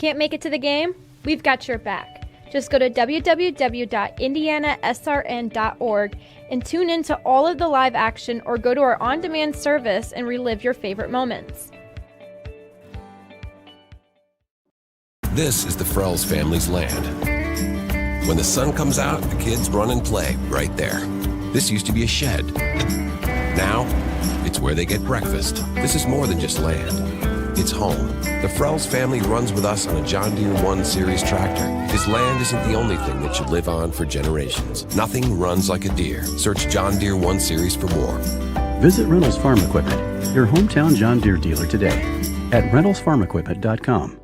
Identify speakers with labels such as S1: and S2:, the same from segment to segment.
S1: Can't make it to the game? We've got your back. Just go to www.IndianaSRN.org and tune in to all of the live action, or go to our on-demand service and relive your favorite moments.
S2: This is the Frells family's land. When the sun comes out, the kids run and play right there. This used to be a shed. Now, it's where they get breakfast. This is more than just land. It's home. The Frells family runs with us on a John Deere 1 Series tractor. His land isn't the only thing that should live on for generations. Nothing runs like a Deere. Search John Deere 1 Series for more.
S3: Visit Reynolds Farm Equipment, your hometown John Deere dealer today at reynoldsfarmequipment.com.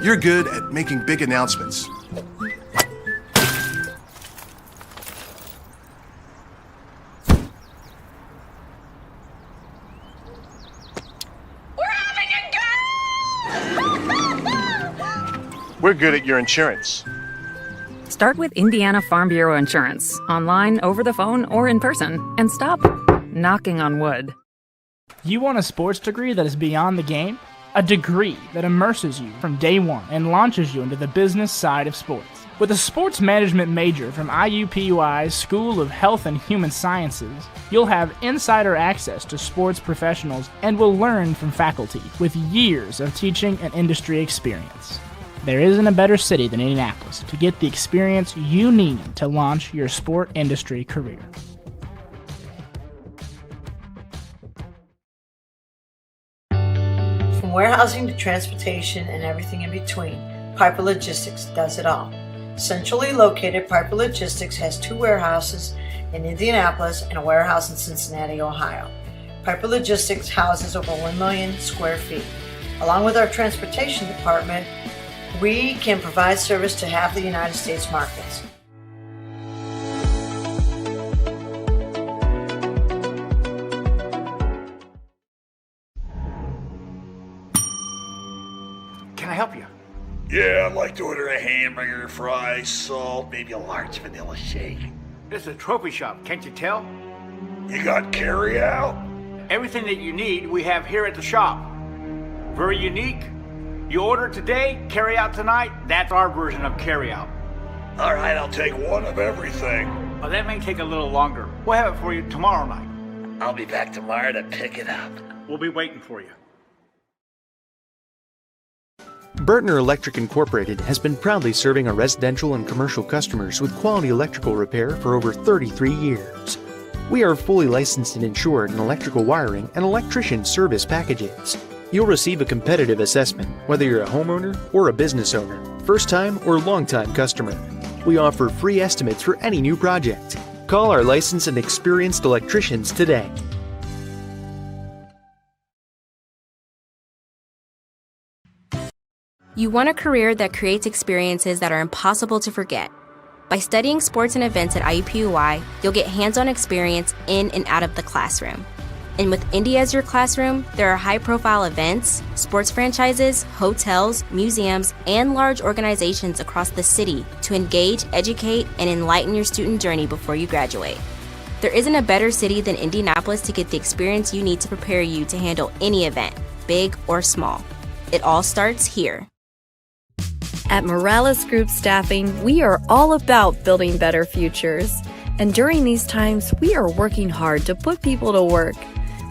S4: You're good at making big announcements. We're good at your insurance.
S5: Start with Indiana Farm Bureau Insurance, online, over the phone, or in person, and stop knocking on wood.
S6: You want a sports degree that is beyond the game? A degree that immerses you from day one and launches you into the business side of sports. With a sports management major from IUPUI's School of Health and Human Sciences, you'll have insider access to sports professionals and will learn from faculty with years of teaching and industry experience. There isn't a better city than Indianapolis to get the experience you need to launch your sport industry career.
S7: From warehousing to transportation and everything in between, Piper Logistics does it all. Centrally located, Piper Logistics has 2 warehouses in Indianapolis and a warehouse in Cincinnati, Ohio. Piper Logistics houses over 1 million square feet. Along with our transportation department, we can provide service to half the United States markets.
S8: Can I help you?
S9: Yeah, I'd like to order a hamburger, fries, salt, maybe a large vanilla shake.
S8: This is a trophy shop, can't you tell?
S9: You got carry out?
S8: Everything that you need, we have here at the shop. Very unique. You order today, carry out tonight. That's our version of carry out.
S9: All right, I'll take one of everything.
S8: Oh, that may take a little longer. We'll have it for you tomorrow night.
S9: I'll be back tomorrow to pick it up.
S8: We'll be waiting for you.
S10: Bertner Electric Incorporated has been proudly serving our residential and commercial customers with quality electrical repair for over 33 years. We are fully licensed and insured in electrical wiring and electrician service packages. You'll receive a competitive assessment, whether you're a homeowner or a business owner, first-time or long-time customer. We offer free estimates for any new project. Call our licensed and experienced electricians today.
S11: You want a career that creates experiences that are impossible to forget. By studying sports and events at IUPUI, you'll get hands-on experience in and out of the classroom. And with Indy as your classroom, there are high-profile events, sports franchises, hotels, museums, and large organizations across the city to engage, educate, and enlighten your student journey before you graduate. There isn't a better city than Indianapolis to get the experience you need to prepare you to handle any event, big or small. It all starts here.
S12: At Morales Group Staffing, we are all about building better futures. And during these times, we are working hard to put people to work.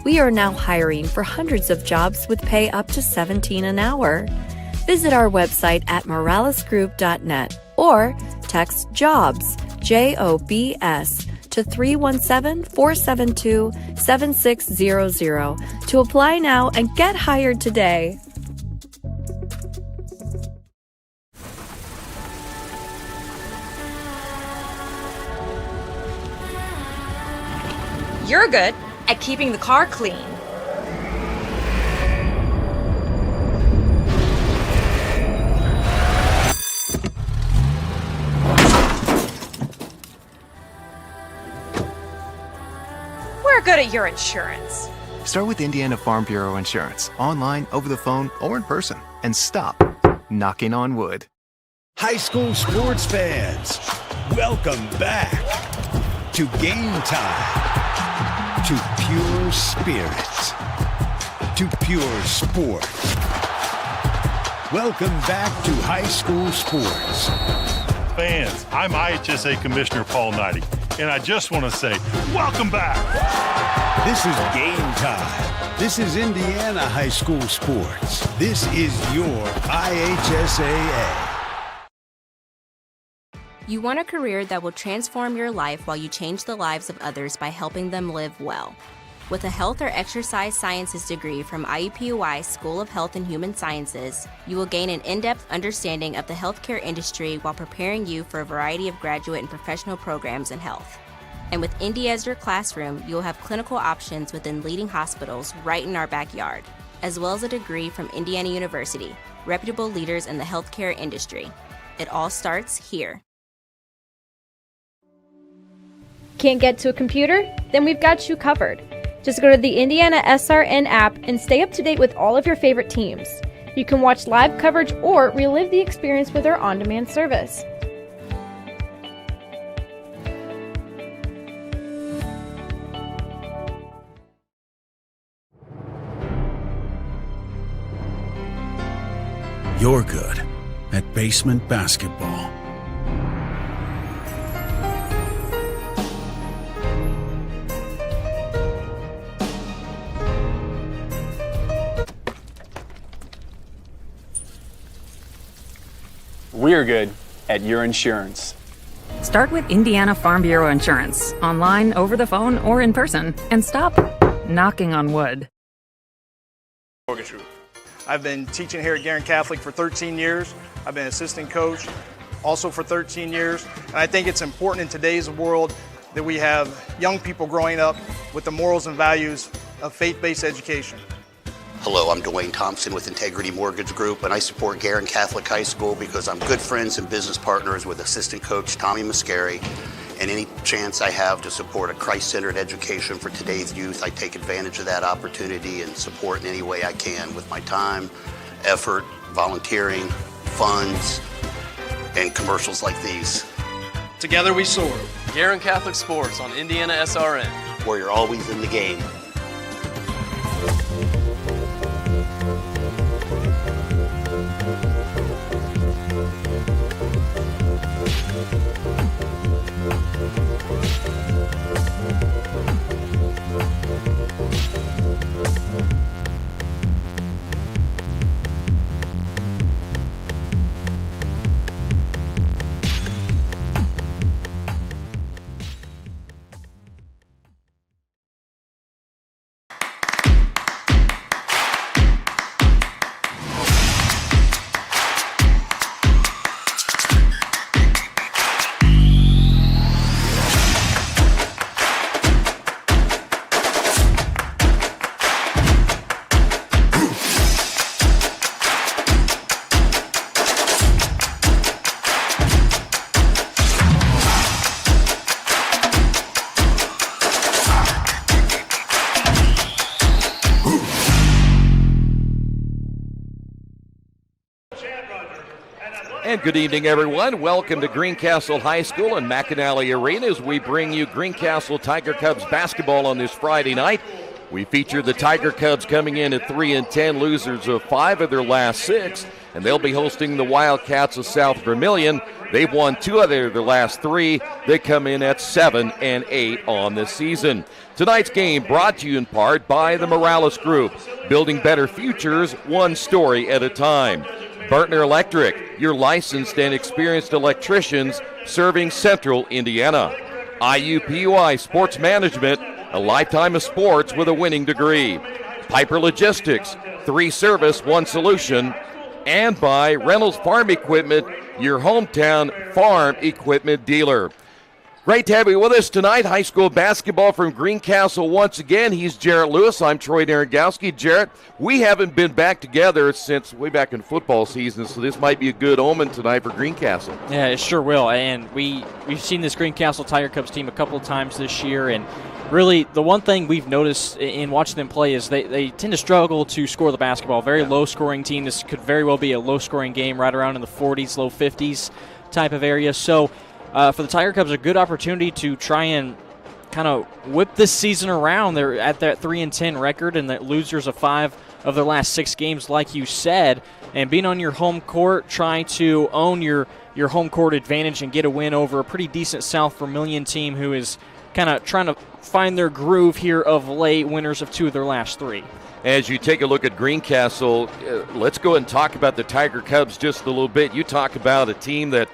S12: We are now hiring for hundreds of jobs with pay up to $17 an hour. Visit our website at moralesgroup.net or text JOBS, JOBS, to 317-472-7600 to apply now and get hired today.
S13: You're good at keeping the car clean. We're good at your insurance.
S14: Start with Indiana Farm Bureau Insurance, online, over the phone, or in person, and stop knocking on wood.
S15: High school sports fans, welcome back to Game Time. to pure spirits, to pure sport. Welcome back to high school sports.
S4: Fans, I'm IHSAA Commissioner Paul Knighty, and I just want to say, welcome back.
S15: This is game time. This is Indiana high school sports. This is your IHSAA.
S11: You want a career that will transform your life while you change the lives of others by helping them live well. With a health or exercise sciences degree from IUPUI School of Health and Human Sciences, you will gain an in-depth understanding of the healthcare industry while preparing you for a variety of graduate and professional programs in health. And with Indy as your classroom, you will have clinical options within leading hospitals right in our backyard, as well as a degree from Indiana University, reputable leaders in the healthcare industry. It all starts here.
S1: Can't get to a computer? Then we've got you covered. Just go to the IndianaSRN app and stay up to date with all of your favorite teams. You can watch live coverage or relive the experience with our on-demand service.
S15: You're good at basement basketball.
S16: We're good at your insurance.
S5: Start with Indiana Farm Bureau Insurance, online, over the phone, or in person, and stop knocking on wood.
S17: Mortgage Group. I've been teaching here at Greencastle for 13 years. I've been assistant coach also for 13 years. And I think it's important in today's world that we have young people growing up with the morals and values of faith-based education.
S18: Hello, I'm Dwayne Thompson with Integrity Mortgage Group, and I support Garin Catholic High School because I'm good friends and business partners with assistant coach Tommy Mascari, and any chance I have to support a Christ-centered education for today's youth, I take advantage of that opportunity and support in any way I can with my time, effort, volunteering, funds, and commercials like these.
S17: Together we soar.
S19: Garin Catholic Sports on IndianaSRN,
S18: where you're always in the game.
S20: And good evening, everyone. Welcome to Greencastle High School and McAnally Arena as we bring you Greencastle Tiger Cubs basketball on this Friday night. We feature the Tiger Cubs coming in at 3-10, losers of 5 of their last 6, and they'll be hosting the Wildcats of South Vermillion. They've won 2 of their last 3. They come in at 7-8 on the season. Tonight's game brought to you in part by the Morales Group, building better futures one story at a time. Burtner Electric, your licensed and experienced electricians serving Central Indiana. IUPUI Sports Management, a lifetime of sports with a winning degree. Piper Logistics, 3 service, 1 solution. And by Reynolds Farm Equipment, your hometown farm equipment dealer. Great to have you with us tonight. High school basketball from Greencastle once again. He's Jarrett Lewis. I'm Troy Naragowski. Jarrett, we haven't been back together since way back in football season, so this might be a good omen tonight for Greencastle.
S21: Yeah, it sure will. And we've seen this Greencastle Tiger Cubs team a couple of times this year, and really the one thing we've noticed in watching them play is they tend to struggle to score the basketball. Very low-scoring team. This could very well be a low-scoring game right around in the 40s, low 50s type of area. So for the Tiger Cubs, a good opportunity to try and kind of whip this season around. They're at that 3-10 record, and the losers of 5 of their last 6 games, like you said. And being on your home court, trying to own your home court advantage and get a win over a pretty decent South Vermillion team who is kind of trying to find their groove here of late, winners of 2 of their last 3.
S20: As you take a look at Greencastle, let's go ahead and talk about the Tiger Cubs just a little bit. You talk about a team that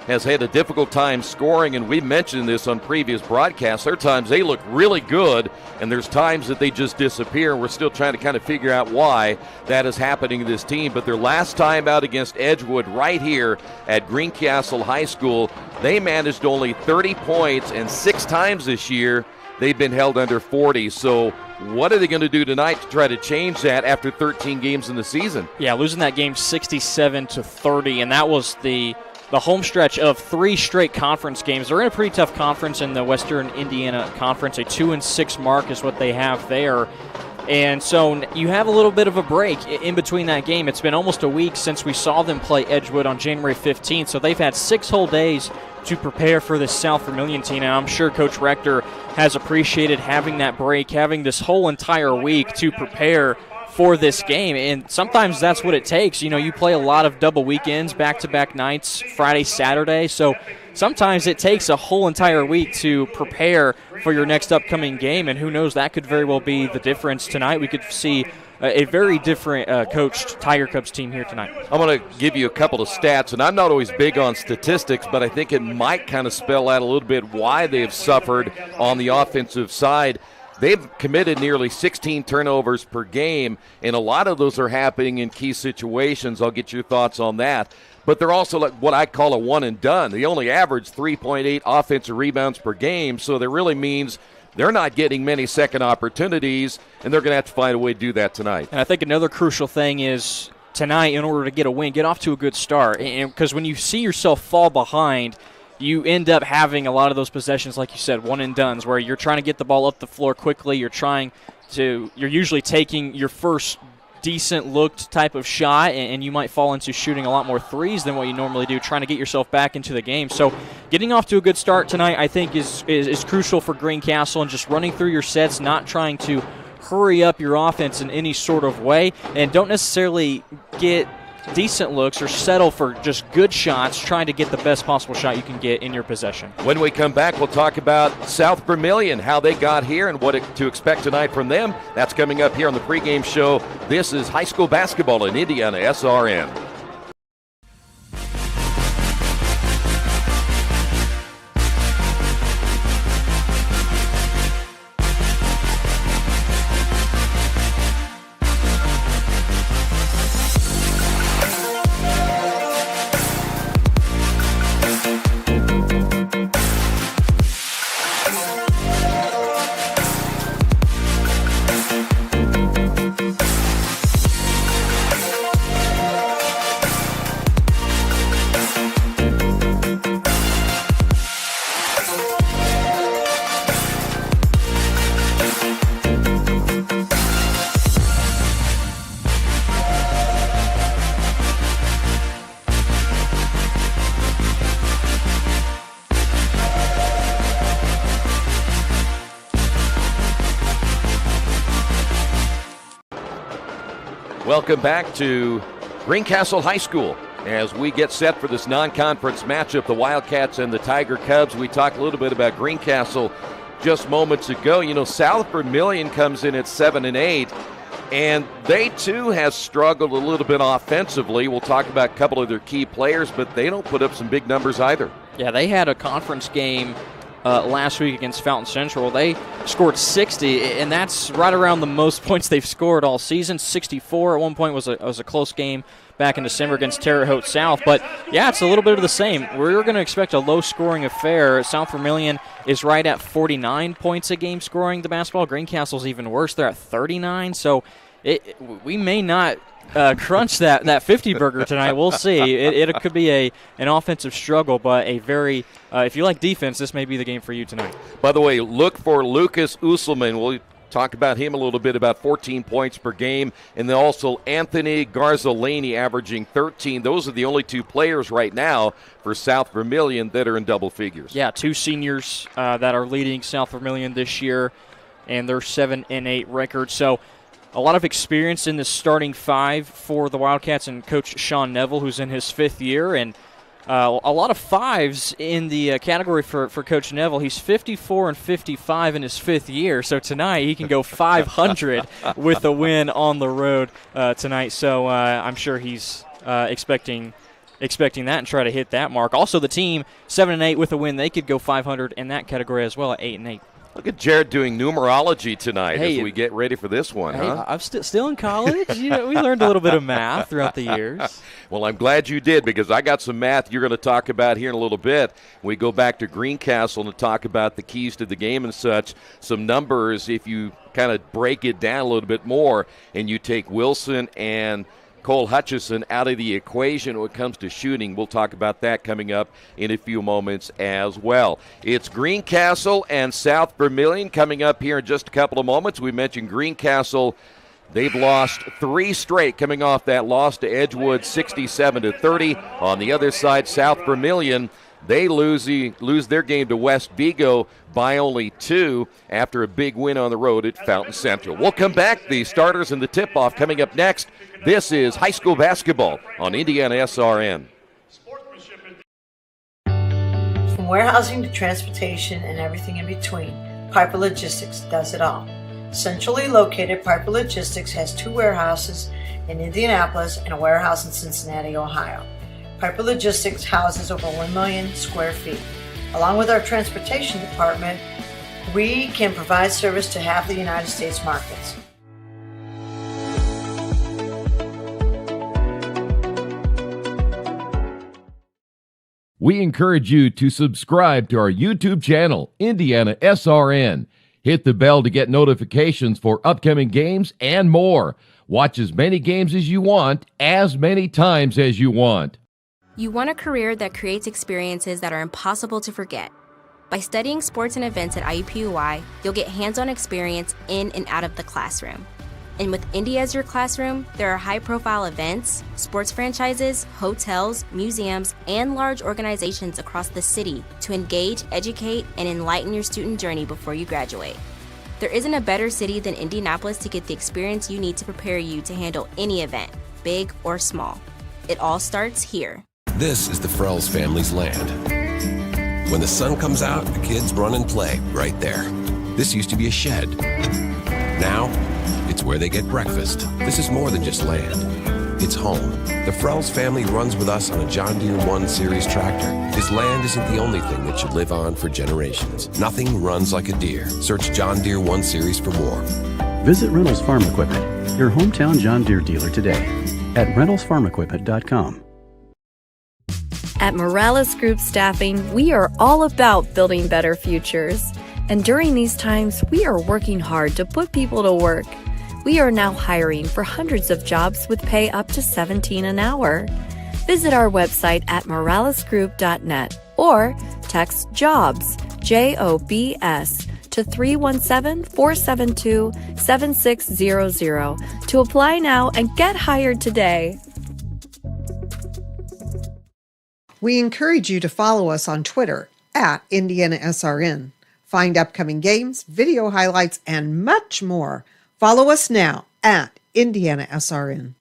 S20: has had a difficult time scoring, and we mentioned this on previous broadcasts. There are times they look really good, and there's times that they just disappear. We're still trying to kind of figure out why that is happening to this team. But their last time out against Edgewood right here at Greencastle High School, they managed only 30 points, and 6 times this year they've been held under 40. So what are they going to do tonight to try to change that after 13 games in the season?
S21: Yeah, losing that game 67-30, and that was the home stretch of 3 straight conference games. They're in a pretty tough conference in the Western Indiana Conference. A 2-6 mark is what they have there. And so you have a little bit of a break in between that game. It's been almost a week since we saw them play Edgewood on January 15th, so they've had 6 whole days to prepare for this South Vermillion team. And I'm sure Coach Rector has appreciated having that break, having this whole entire week to prepare for this game, and sometimes that's what it takes. You know, you play a lot of double weekends, back-to-back nights, Friday, Saturday, so sometimes it takes a whole entire week to prepare for your next upcoming game, and who knows, that could very well be the difference tonight. We could see a very different coached Tiger Cubs team here tonight.
S20: I'm going to give you a couple of stats, and I'm not always big on statistics, but I think it might kind of spell out a little bit why they have suffered on the offensive side. They've committed nearly 16 turnovers per game, and a lot of those are happening in key situations. I'll get your thoughts on that. But they're also like what I call a one and done. They only average 3.8 offensive rebounds per game, so that really means they're not getting many second opportunities, and they're going to have to find a way to do that tonight.
S21: And I think another crucial thing is tonight, in order to get a win, get off to a good start. Because when you see yourself fall behind, you end up having a lot of those possessions, like you said, one and dones, where you're trying to get the ball up the floor quickly. You're usually taking your first decent looked type of shot, and you might fall into shooting a lot more threes than what you normally do, trying to get yourself back into the game. So getting off to a good start tonight, I think, is crucial for Greencastle, and just running through your sets, not trying to hurry up your offense in any sort of way, and don't necessarily get decent looks or settle for just good shots, trying to get the best possible shot you can get in your possession.
S20: When we come back, we'll talk about South Vermillion, how they got here and what to expect tonight from them. That's coming up here on the pregame show. This is high school basketball in IndianaSRN. Welcome back to Greencastle High School as we get set for this non-conference matchup, the Wildcats and the Tiger Cubs. We talked a little bit about Greencastle just moments ago. You know, South Vermillion comes in at 7-8, and they too have struggled a little bit offensively. We'll talk about a couple of their key players, but they don't put up some big numbers either. Yeah,
S21: they had a conference game last week against Fountain Central. They scored 60, and that's right around the most points they've scored all season. 64 at one point was a close game back in December against Terre Haute South. But, yeah, it's a little bit of the same. We're going to expect a low-scoring affair. South Vermillion is right at 49 points a game scoring the basketball. Greencastle's even worse. They're at 39. So we may not crunch that 50 burger tonight. We'll see. It could be an offensive struggle, but a very if you like defense, this may be the game for you tonight.
S20: By the way, look for Lucas Usselman. We'll Talk about him a little bit, about 14 points per game. And then also Anthony Garzolini averaging 13. Those are the only two players right now for South Vermillion that are in double figures.
S21: Yeah, two seniors that are leading South Vermillion this year, and their 7-8 record. So a lot of experience in the starting five for the Wildcats and Coach Sean Neville, who's in his fifth year, and a lot of fives in the category for Coach Neville. He's 54 and 55 in his fifth year, so tonight he can go 500 with a win on the road tonight. So I'm sure he's expecting that and try to hit that mark. Also, the team 7-8 with a win, they could go 500 in that category as well at 8-8.
S20: Look at Jared doing numerology tonight as we get ready for this one, huh?
S21: I'm still in college. We learned a little bit of math throughout the years.
S20: Well, I'm glad you did, because I got some math you're going to talk about here in a little bit. We go back to Greencastle to talk about the keys to the game and such. Some numbers, if you kind of break it down a little bit more, and you take Wilson and Cole Hutchison out of the equation when it comes to shooting. We'll talk about that coming up in a few moments as well. It's Greencastle and South Vermillion coming up here in just a couple of moments. We mentioned Greencastle. They've lost 3 straight, coming off that loss to Edgewood 67-30. On the other side, South Vermillion, they lose their game to West Vigo by only 2 after a big win on the road at Fountain Central. We'll come back. The starters and the tip-off coming up next. This is high school basketball on IndianaSRN.
S7: From warehousing to transportation and everything in between, Piper Logistics does it all. Centrally located, Piper Logistics has 2 warehouses in Indianapolis and a warehouse in Cincinnati, Ohio. Piper Logistics houses over 1 million square feet. Along with our transportation department, we can provide service to half the United States markets.
S2: We encourage you to subscribe to our YouTube channel, IndianaSRN. Hit the bell to get notifications for upcoming games and more. Watch as many games as you want, as many times as you want.
S11: You want a career that creates experiences that are impossible to forget. By studying sports and events at IUPUI, you'll get hands-on experience in and out of the classroom. And with Indy as your classroom, there are high-profile events, sports franchises, hotels, museums, and large organizations across the city to engage, educate, and enlighten your student journey before you graduate. There isn't a better city than Indianapolis to get the experience you need to prepare you to handle any event, big or small. It all starts here.
S22: This is the Frells family's land. When the sun comes out, the kids run and play right there. This used to be a shed. Now, it's where they get breakfast. This is more than just land. It's home. The Frells family runs with us on a John Deere 1 Series tractor. His land isn't the only thing that should live on for generations. Nothing runs like a Deere. Search John Deere 1 Series for more.
S3: Visit Reynolds Farm Equipment, your hometown John Deere dealer today at reynoldsfarmequipment.com.
S12: At Morales Group Staffing, we are all about building better futures. And during these times, we are working hard to put people to work. We are now hiring for hundreds of jobs with pay up to $17 an hour. Visit our website at moralesgroup.net or text JOBS, JOBS, to 317-472-7600 to apply now and get hired today.
S23: We encourage you to follow us on Twitter at IndianaSRN. Find upcoming games, video highlights, and much more. Follow us now at IndianaSRN.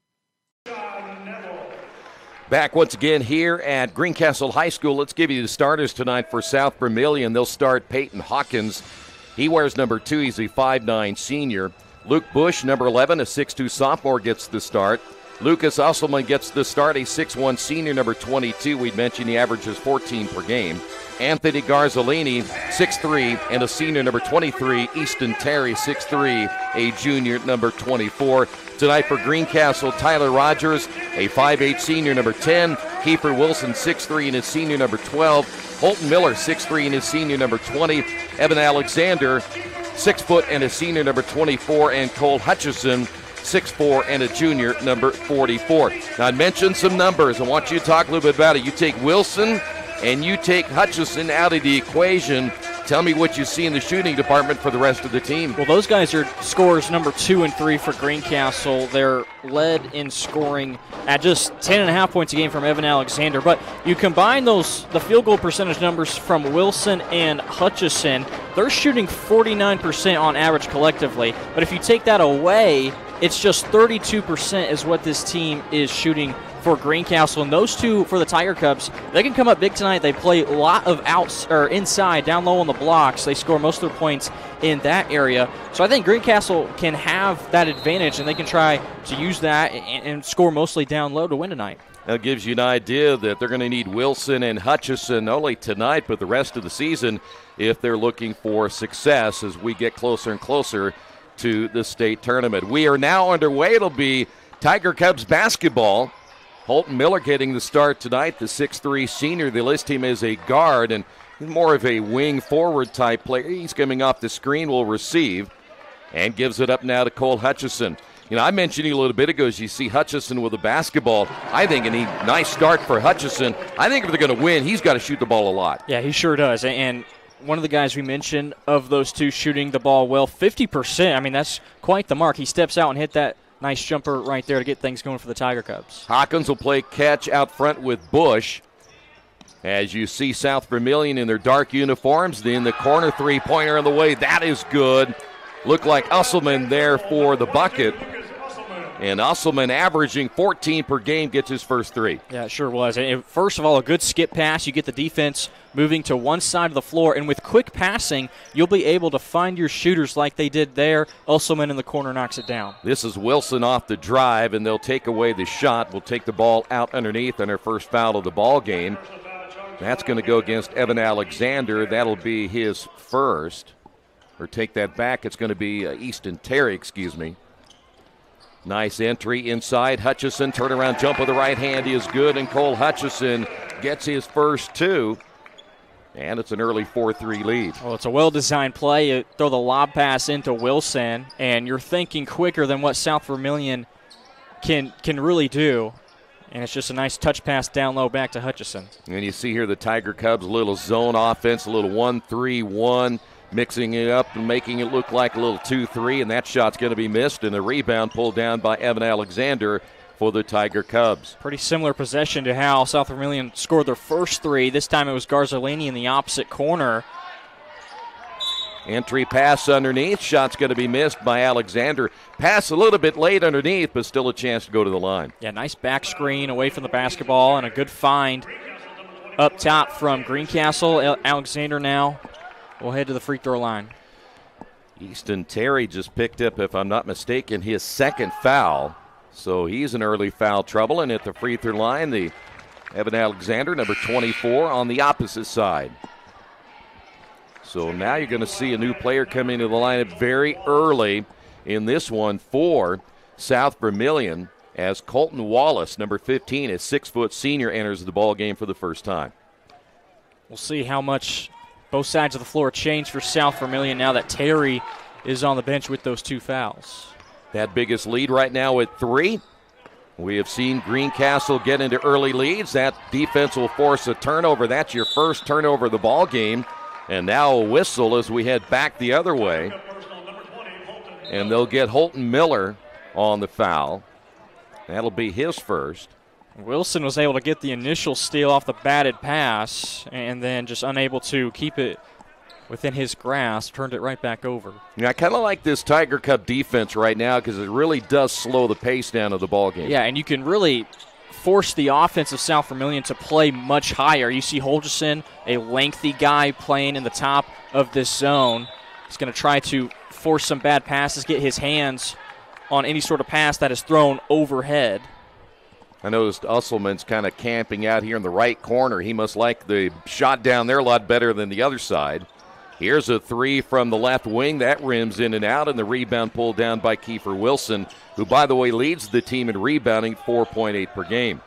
S20: Back once again here at Greencastle High School. Let's give you the starters tonight for South Vermillion. They'll start Peyton Hawkins. He wears number 2. He's a 5'9 senior. Luke Bush, number 11, a 6'2 sophomore, gets the start. Lucas Usselman gets the start, a 6'1 senior, number 22. We'd mentioned he averages 14 per game. Anthony Garzolini, 6'3", and a senior, number 23. Easton Terry, 6'3", a junior, number 24. Tonight for Greencastle, Tyler Rogers, a 5'8 senior, number 10. Kiefer Wilson, 6'3", and his senior, number 12. Holton Miller, 6'3", and his senior, number 20. Evan Alexander, 6 foot, and a senior, number 24. And Cole Hutchison, 6'4", and a junior, number 44. Now, I mentioned some numbers. I want you to talk a little bit about it. You take Wilson and you take Hutchison out of the equation. tell me what you see in the shooting department for the rest of the team.
S21: Well, those guys are scorers number 2 and 3 for Greencastle. They're led in scoring at just 10.5 points a game from Evan Alexander. But you combine the field goal percentage numbers from Wilson and Hutchison, they're shooting 49% on average collectively. But if you take that away, it's just 32% is what this team is shooting for Greencastle. And those two for the Tiger Cubs, they can come up big tonight. They play a lot of outs or inside, down low on the blocks. They score most of their points in that area. So I think Greencastle can have that advantage, and they can try to use that and score mostly down low to win tonight.
S20: That gives you an idea that they're going to need Wilson and Hutchison not only tonight but the rest of the season if they're looking for success as we get closer and closer to the state tournament. We are now underway. It'll be Tiger Cubs basketball. Holton Miller getting the start tonight, the 6'3 senior. They list him as a guard and more of a wing forward type player. He's coming off the screen, will receive, and gives it up now to Cole Hutchison. You know, I mentioned you a little bit ago as you see Hutchison with a basketball. I think a nice start for Hutchison. I think if they're going to win, he's got to shoot the ball a lot.
S21: Yeah, he sure does. And one of the guys we mentioned of those two shooting the ball well, 50%. I mean, that's quite the mark. He steps out and hit that nice jumper right there to get things going for the Tiger Cubs.
S20: Hawkins will play catch out front with Bush. As you see South Vermillion in their dark uniforms, in the corner three-pointer on the way. That is good. Looked like Usselman there for the bucket. And Usselman averaging 14 per game gets his first three.
S21: Yeah, it sure was. And first of all, a good skip pass. You get the defense moving to one side of the floor. And with quick passing, you'll be able to find your shooters like they did there. Usselman in the corner knocks it down.
S20: This is Wilson off the drive, and they'll take away the shot. We'll take the ball out underneath on their first foul of the ball game. That's going to go against Evan Alexander. That'll be his first. Or take that back. It's going to be Easton Terry, excuse me. Nice entry inside. Hutchison, turnaround jump with the right hand is good, and Cole Hutchison gets his first two. And it's an early 4-3 lead.
S21: Well, it's a well-designed play. You throw the lob pass into Wilson, and you're thinking quicker than what South Vermillion can really do. And it's just a nice touch pass down low back to Hutchison.
S20: And you see here the Tiger Cubs, a little zone offense, a little 1-3-1. Mixing it up and making it look like a little 2-3, and that shot's going to be missed, and the rebound pulled down by Evan Alexander for the Tiger Cubs.
S21: Pretty similar possession to how South Vermillion scored their first three. This time it was Garzolini in the opposite corner.
S20: Entry pass underneath. Shot's going to be missed by Alexander. Pass a little bit late underneath, but still a chance to go to the line.
S21: Yeah, nice back screen away from the basketball, and a good find up top from Greencastle. Alexander now we'll head to the free throw line.
S20: Easton Terry just picked up, if I'm not mistaken, his second foul. So he's in early foul trouble. And at the free throw line, the Evan Alexander, number 24, on the opposite side. So now you're going to see a new player come into the lineup very early in this one for South Vermillion as Colton Wallace, number 15, a 6-foot senior, enters the ball game for the first time.
S21: We'll see how much both sides of the floor change for South Vermillion now that Terry is on the bench with those two fouls.
S20: That biggest lead right now at 3. We have seen Greencastle get into early leads. That defense will force a turnover. That's your first turnover of the ball game. And now a whistle as we head back the other way. And they'll get Holton Miller on the foul. That'll be his first.
S21: Wilson was able to get the initial steal off the batted pass and then just unable to keep it within his grasp, turned it right back over.
S20: Yeah, I kind of like this Tiger Cub defense right now because it really does slow the pace down of the ball game.
S21: Yeah, and you can really force the offense of South Vermillion to play much higher. You see Holgerson, a lengthy guy playing in the top of this zone. He's going to try to force some bad passes, get his hands on any sort of pass that is thrown overhead.
S20: I noticed Usselman's kind of camping out here in the right corner. He must like the shot down there a lot better than the other side. Here's a three from the left wing. That rims in and out, and the rebound pulled down by Kiefer Wilson, who, by the way, leads the team in rebounding, 4.8 per game.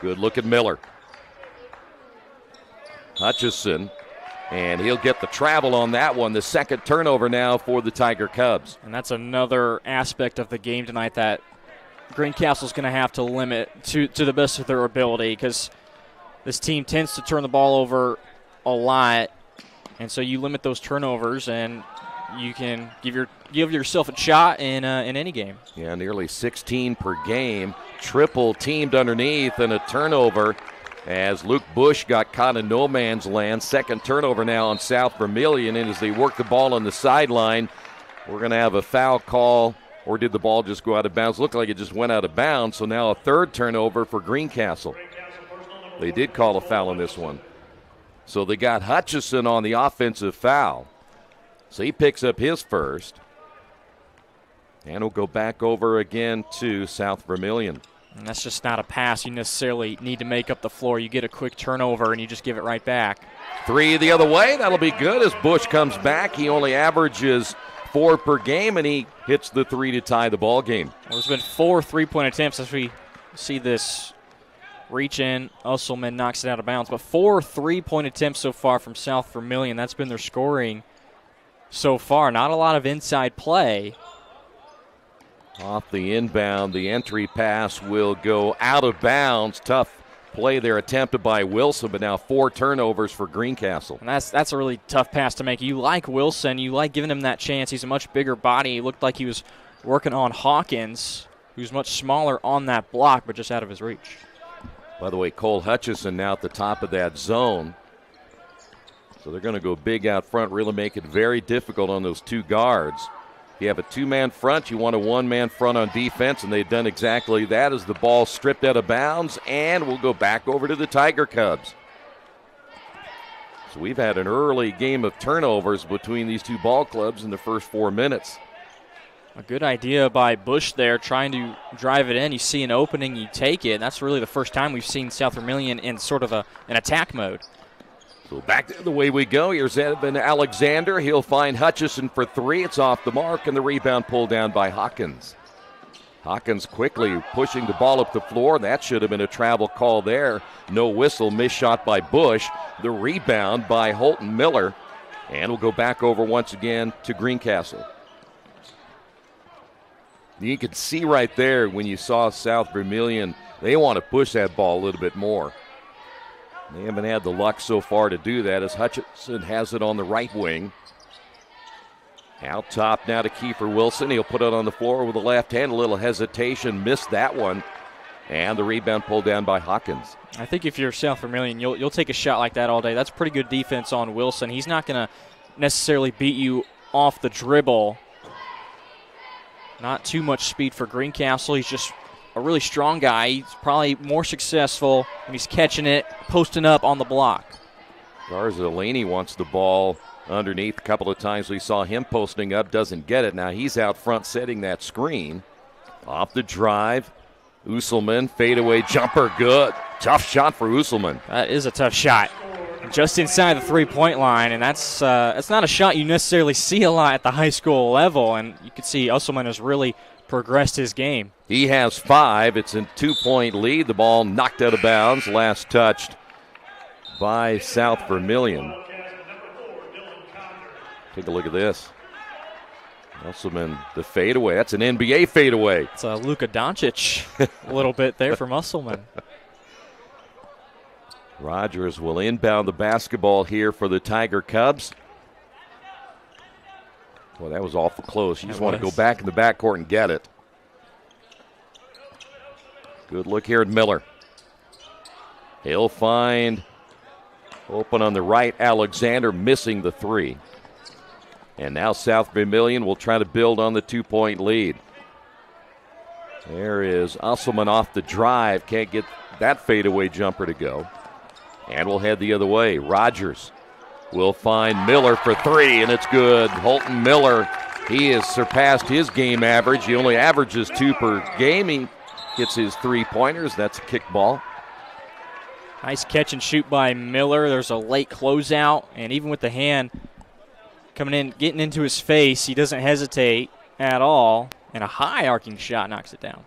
S20: Good look at Miller. Hutchison, and he'll get the travel on that one. The second turnover now for the Tiger Cubs.
S21: And that's another aspect of the game tonight that Greencastle's going to have to limit to the best of their ability because this team tends to turn the ball over a lot. And so you limit those turnovers, and you can give yourself a shot in any game.
S20: Yeah, nearly 16 per game. Triple teamed underneath and a turnover as Luke Bush got caught in no man's land. Second turnover now on South Vermillion, and as they work the ball on the sideline, we're going to have a foul call. Or did the ball just go out of bounds? Looked like it just went out of bounds, so now a third turnover for Greencastle. They did call a foul on this one. So they got Hutchison on the offensive foul. So he picks up his first. And we'll go back over again to South Vermillion.
S21: And that's just not a pass you necessarily need to make up the floor. You get a quick turnover and you just give it right back.
S20: 3 the other way. That'll be good as Bush comes back. He only averages 4 per game, and he hits the 3 to tie the ball game.
S21: Well, there's been 4 3-point attempts as we see this reach in. Usselman knocks it out of bounds. But 4 3-point attempts so far from South Vermillion. That's been their scoring so far. Not a lot of inside play.
S20: Off the inbound, the entry pass will go out of bounds. Tough play there attempted by Wilson, but now 4 turnovers for Greencastle.
S21: And that's a really tough pass to make. You like Wilson. You like giving him that chance. He's a much bigger body. He looked like he was working on Hawkins, who's much smaller on that block, but just out of his reach.
S20: By the way, Cole Hutchison now at the top of that zone. So they're going to go big out front, really make it very difficult on those 2 guards. If you have a 2-man front, you want a 1-man front on defense, and they've done exactly that as the ball stripped out of bounds, and we'll go back over to the Tiger Cubs. So we've had an early game of turnovers between these 2 ball clubs in the first 4 minutes.
S21: A good idea by Bush there, trying to drive it in. You see an opening, you take it. That's really the first time we've seen South Vermillion in sort of an attack mode.
S20: So back the way we go. Here's Evan Alexander. He'll find Hutchison for 3. It's off the mark, and the rebound pulled down by Hawkins. Hawkins quickly pushing the ball up the floor. That should have been a travel call there. No whistle, missed shot by Bush. The rebound by Holton Miller. And we'll go back over once again to Greencastle. You can see right there when you saw South Vermillion, they want to push that ball a little bit more. They haven't had the luck so far to do that as Hutchison has it on the right wing. Out top now to Kiefer Wilson. He'll put it on the floor with the left hand. A little hesitation, missed that one. And the rebound pulled down by Hawkins.
S21: I think if you're South Vermillion, you'll take a shot like that all day. That's pretty good defense on Wilson. He's not going to necessarily beat you off the dribble. Not too much speed for Greencastle. He's just a really strong guy. He's probably more successful when he's catching it, posting up on the block.
S20: Garzalini wants the ball underneath. A couple of times we saw him posting up, doesn't get it. Now he's out front setting that screen. Off the drive, Usselman, fadeaway jumper, good. Tough shot for Usselman.
S21: That is a tough shot. Just inside the three-point line, and that's not a shot you necessarily see a lot at the high school level, and you can see Usselman has really progressed his game.
S20: He has 5. It's a 2-point lead. The ball knocked out of bounds. Last touched by South Vermillion. Take a look at this. Usselman, the fadeaway. That's an NBA fadeaway.
S21: It's a Luka Doncic a little bit there from Usselman.
S20: Rogers will inbound the basketball here for the Tiger Cubs. Well, that was awful close. You just want to go back in the backcourt and get it. Good look here at Miller. He'll find open on the right, Alexander missing the 3. And now South Vermillion will try to build on the 2-point lead. There is Usselman off the drive. Can't get that fadeaway jumper to go. And we'll head the other way. Rogers will find Miller for 3, and it's good. Holton Miller, he has surpassed his game average. He only averages 2 per game. He gets his 3-pointers. That's a kick ball.
S21: Nice catch and shoot by Miller. There's a late closeout, and even with the hand coming in, getting into his face, he doesn't hesitate at all, and a high arcing shot knocks it down.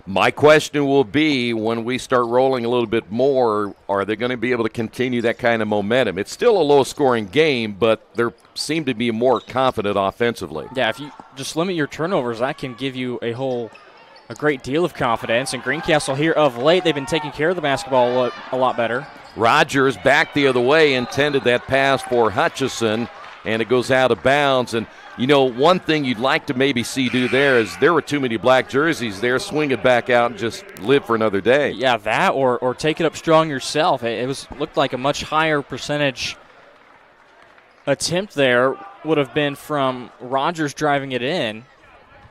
S20: My question will be, when we start rolling a little bit more, are they going to be able to continue that kind of momentum? It's still a low-scoring game, but they seem to be more confident offensively.
S21: Yeah, if you just limit your turnovers, that can give you a great deal of confidence. And Greencastle here of late, they've been taking care of the basketball a lot better.
S20: Rogers back the other way, intended that pass for Hutchison, and it goes out of bounds. And, one thing you'd like to maybe see do there is there were too many black jerseys there. Swing it back out and just live for another day.
S21: Yeah, that or take it up strong yourself. It looked like a much higher percentage attempt there would have been from Rogers driving it in,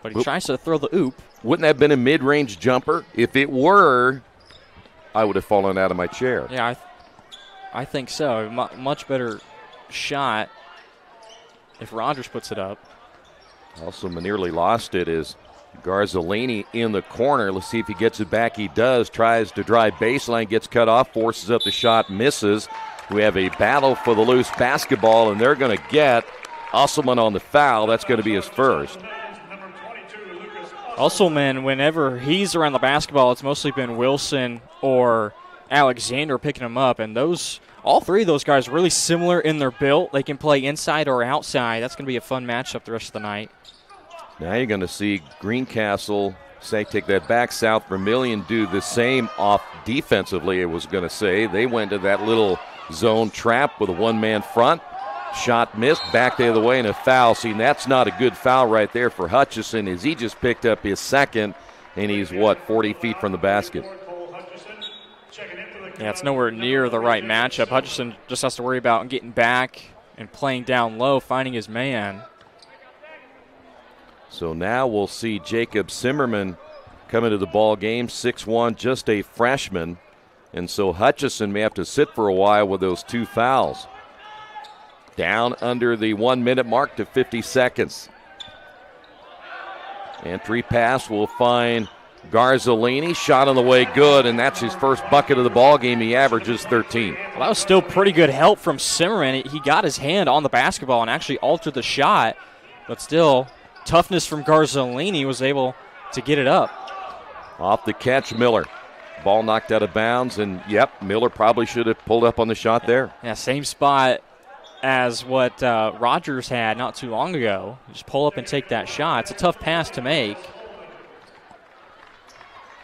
S21: but he tries to throw the oop.
S20: Wouldn't that have been a mid-range jumper? If it were, I would have fallen out of my chair.
S21: Yeah, I think so. Much better shot if Rogers puts it up.
S20: Also nearly lost it is Garzolini in the corner. Let's see if he gets it back. He does. Tries to drive baseline, gets cut off, forces up the shot, misses. We have a battle for the loose basketball, and they're going to get Usselman on the foul. That's going to be his first.
S21: Usselman, whenever he's around the basketball, it's mostly been Wilson or Alexander picking him up, and all three of those guys are really similar in their build. They can play inside or outside. That's going to be a fun matchup the rest of the night.
S20: Now you're going to see Greencastle take that back. South Vermillion do the same off defensively, I was going to say. They went to that little zone trap with a one-man front. Shot missed, back the other way, and a foul. See, that's not a good foul right there for Hutchison, as he just picked up his second, and he's, 40 feet from the basket.
S21: Yeah, it's nowhere near the right matchup. Hutchison just has to worry about getting back and playing down low, finding his man.
S20: So now we'll see Jacob Zimmerman come into the ball game, 6'1", just a freshman. And so Hutchison may have to sit for a while with those two fouls. Down under the 1 minute mark to 50 seconds. Entry pass will find Garzolini. Shot on the way, good, and that's his first bucket of the ball game. He averages 13.
S21: Well, that was still pretty good help from Zimmerman. He got his hand on the basketball and actually altered the shot, but still, toughness from Garzolini was able to get it up.
S20: Off the catch, Miller. Ball knocked out of bounds, and Miller probably should have pulled up on the shot there.
S21: Yeah, same spot as what Rogers had not too long ago. Just pull up and take that shot. It's a tough pass to make.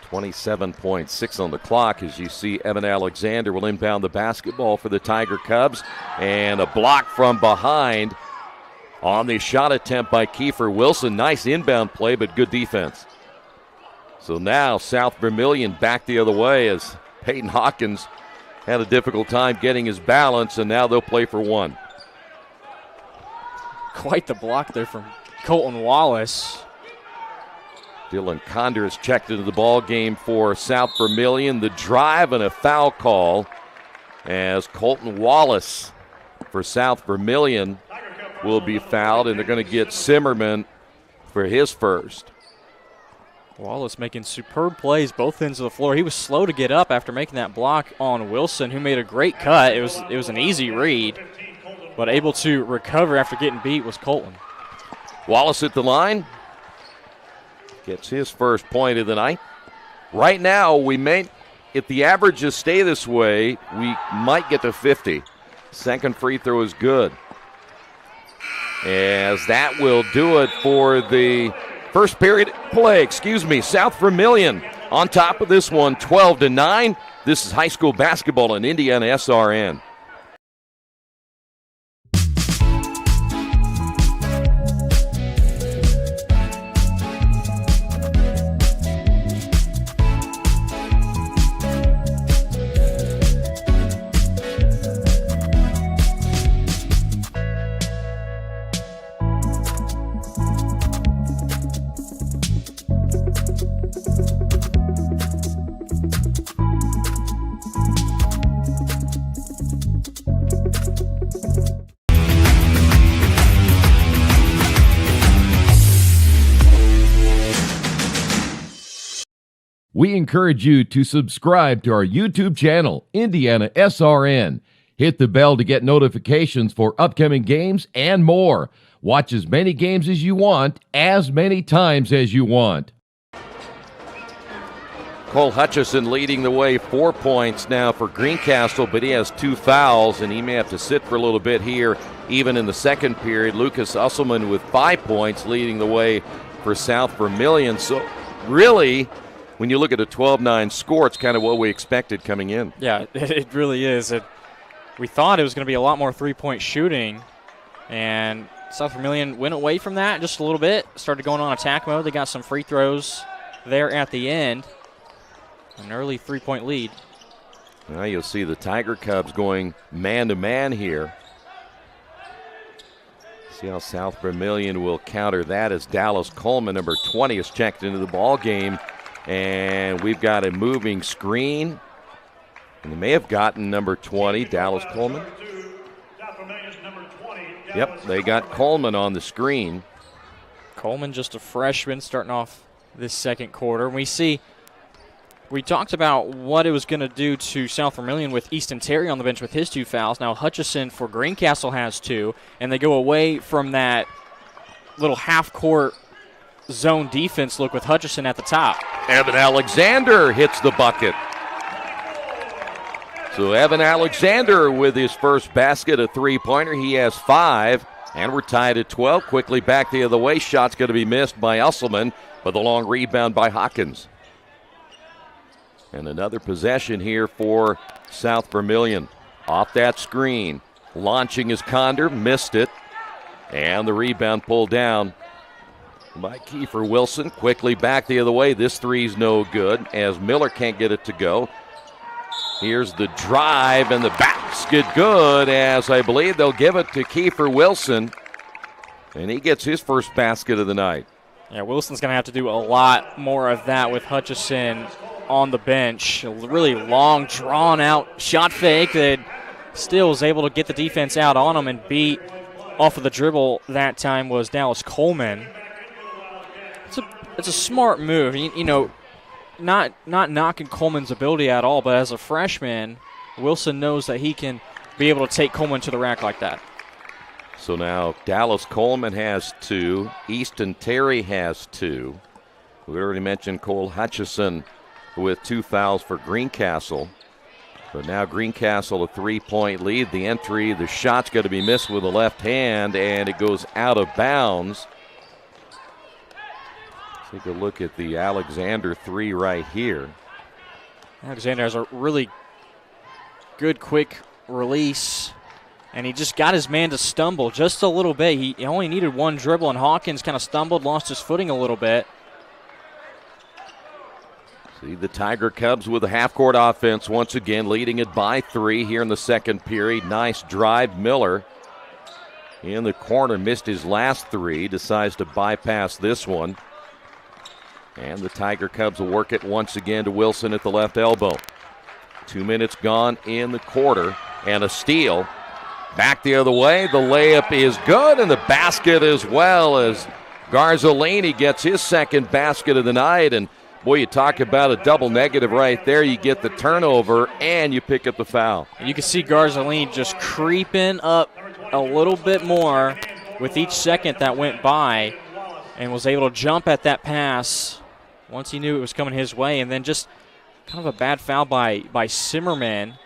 S20: 27.6 on the clock as you see Evan Alexander will inbound the basketball for the Tiger Cubs. And a block from behind on the shot attempt by Kiefer Wilson. Nice inbound play, but good defense. So now South Vermillion back the other way as Peyton Hawkins had a difficult time getting his balance, and now they'll play for one.
S21: Quite the block there from Colton Wallace.
S20: Dylan Condors checked into the ball game for South Vermillion. The drive and a foul call as Colton Wallace for South Vermillion will be fouled, and they're going to get Zimmerman for his first.
S21: Wallace making superb plays both ends of the floor. He was slow to get up after making that block on Wilson, who made a great cut. It was an easy read, but able to recover after getting beat was Colton.
S20: Wallace at the line. Gets his first point of the night. Right now, if the averages stay this way, we might get to 50. Second free throw is good. As that will do it for the first period play. South Vermillion on top of this one, 12-9. This is high school basketball in IndianaSRN.
S2: We encourage you to subscribe to our YouTube channel, IndianaSRN. Hit the bell to get notifications for upcoming games and more. Watch as many games as you want, as many times as you want.
S20: Cole Hutchison leading the way, 4 points now for Greencastle, but he has two fouls, and he may have to sit for a little bit here, even in the second period. Lucas Usselman with 5 points leading the way for South Vermillion. So really, when you look at a 12-9 score, it's kind of what we expected coming in.
S21: Yeah, it really is. We thought it was going to be a lot more three-point shooting, and South Vermillion went away from that just a little bit, started going on attack mode. They got some free throws there at the end, an early three-point lead.
S20: Now you'll see the Tiger Cubs going man-to-man here. See how South Vermillion will counter that as Dallas Coleman, number 20, is checked into the ball game. And we've got a moving screen. And they may have gotten number 20, Dallas Coleman. Yep, they got Coleman on the screen.
S21: Coleman, just a freshman, starting off this second quarter. We talked about what it was going to do to South Vermillion with Easton Terry on the bench with his 2 fouls. Now Hutchison for Greencastle has 2, and they go away from that little half-court zone defense look with Hutchison at the top.
S20: Evan Alexander hits the bucket. So Evan Alexander with his first basket, a three-pointer. He has 5, and we're tied at 12. Quickly back the other way. Shot's going to be missed by Usselman, but the long rebound by Hawkins. And another possession here for South Vermillion. Off that screen. Launching is Condor. Missed it. And the rebound pulled down by Kiefer Wilson. Quickly back the other way. This three's no good as Miller can't get it to go. Here's the drive and the basket good, as I believe they'll give it to Kiefer Wilson. And he gets his first basket of the night.
S21: Yeah, Wilson's going to have to do a lot more of that with Hutchison on the bench. A really long, drawn-out shot fake that still was able to get the defense out on him and beat off of the dribble that time was Dallas Coleman. It's a smart move. You know, not knocking Coleman's ability at all, but as a freshman, Wilson knows that he can be able to take Coleman to the rack like that.
S20: So now Dallas Coleman has 2. Easton Terry has 2. We already mentioned Cole Hutchison with 2 fouls for Greencastle. But now Greencastle a 3-point lead. The entry, the shot's going to be missed with the left hand, and it goes out of bounds. Take a look at the Alexander 3 right here.
S21: Alexander has a really good quick release, and he just got his man to stumble just a little bit. He only needed 1 dribble, and Hawkins kind of stumbled, lost his footing a little bit.
S20: See the Tiger Cubs with a half-court offense once again, leading it by 3 here in the second period. Nice drive. Miller in the corner, missed his last 3, decides to bypass this one. And the Tiger Cubs will work it once again to Wilson at the left elbow. 2 minutes gone in the quarter, and a steal. Back the other way, the layup is good, and the basket as well, as Garzolini gets his second basket of the night. And boy, you talk about a double negative right there. You get the turnover, and you pick up the foul.
S21: You can see Garzolini just creeping up a little bit more with each second that went by, and was able to jump at that pass once he knew it was coming his way. And then just kind of a bad foul by Simmerman.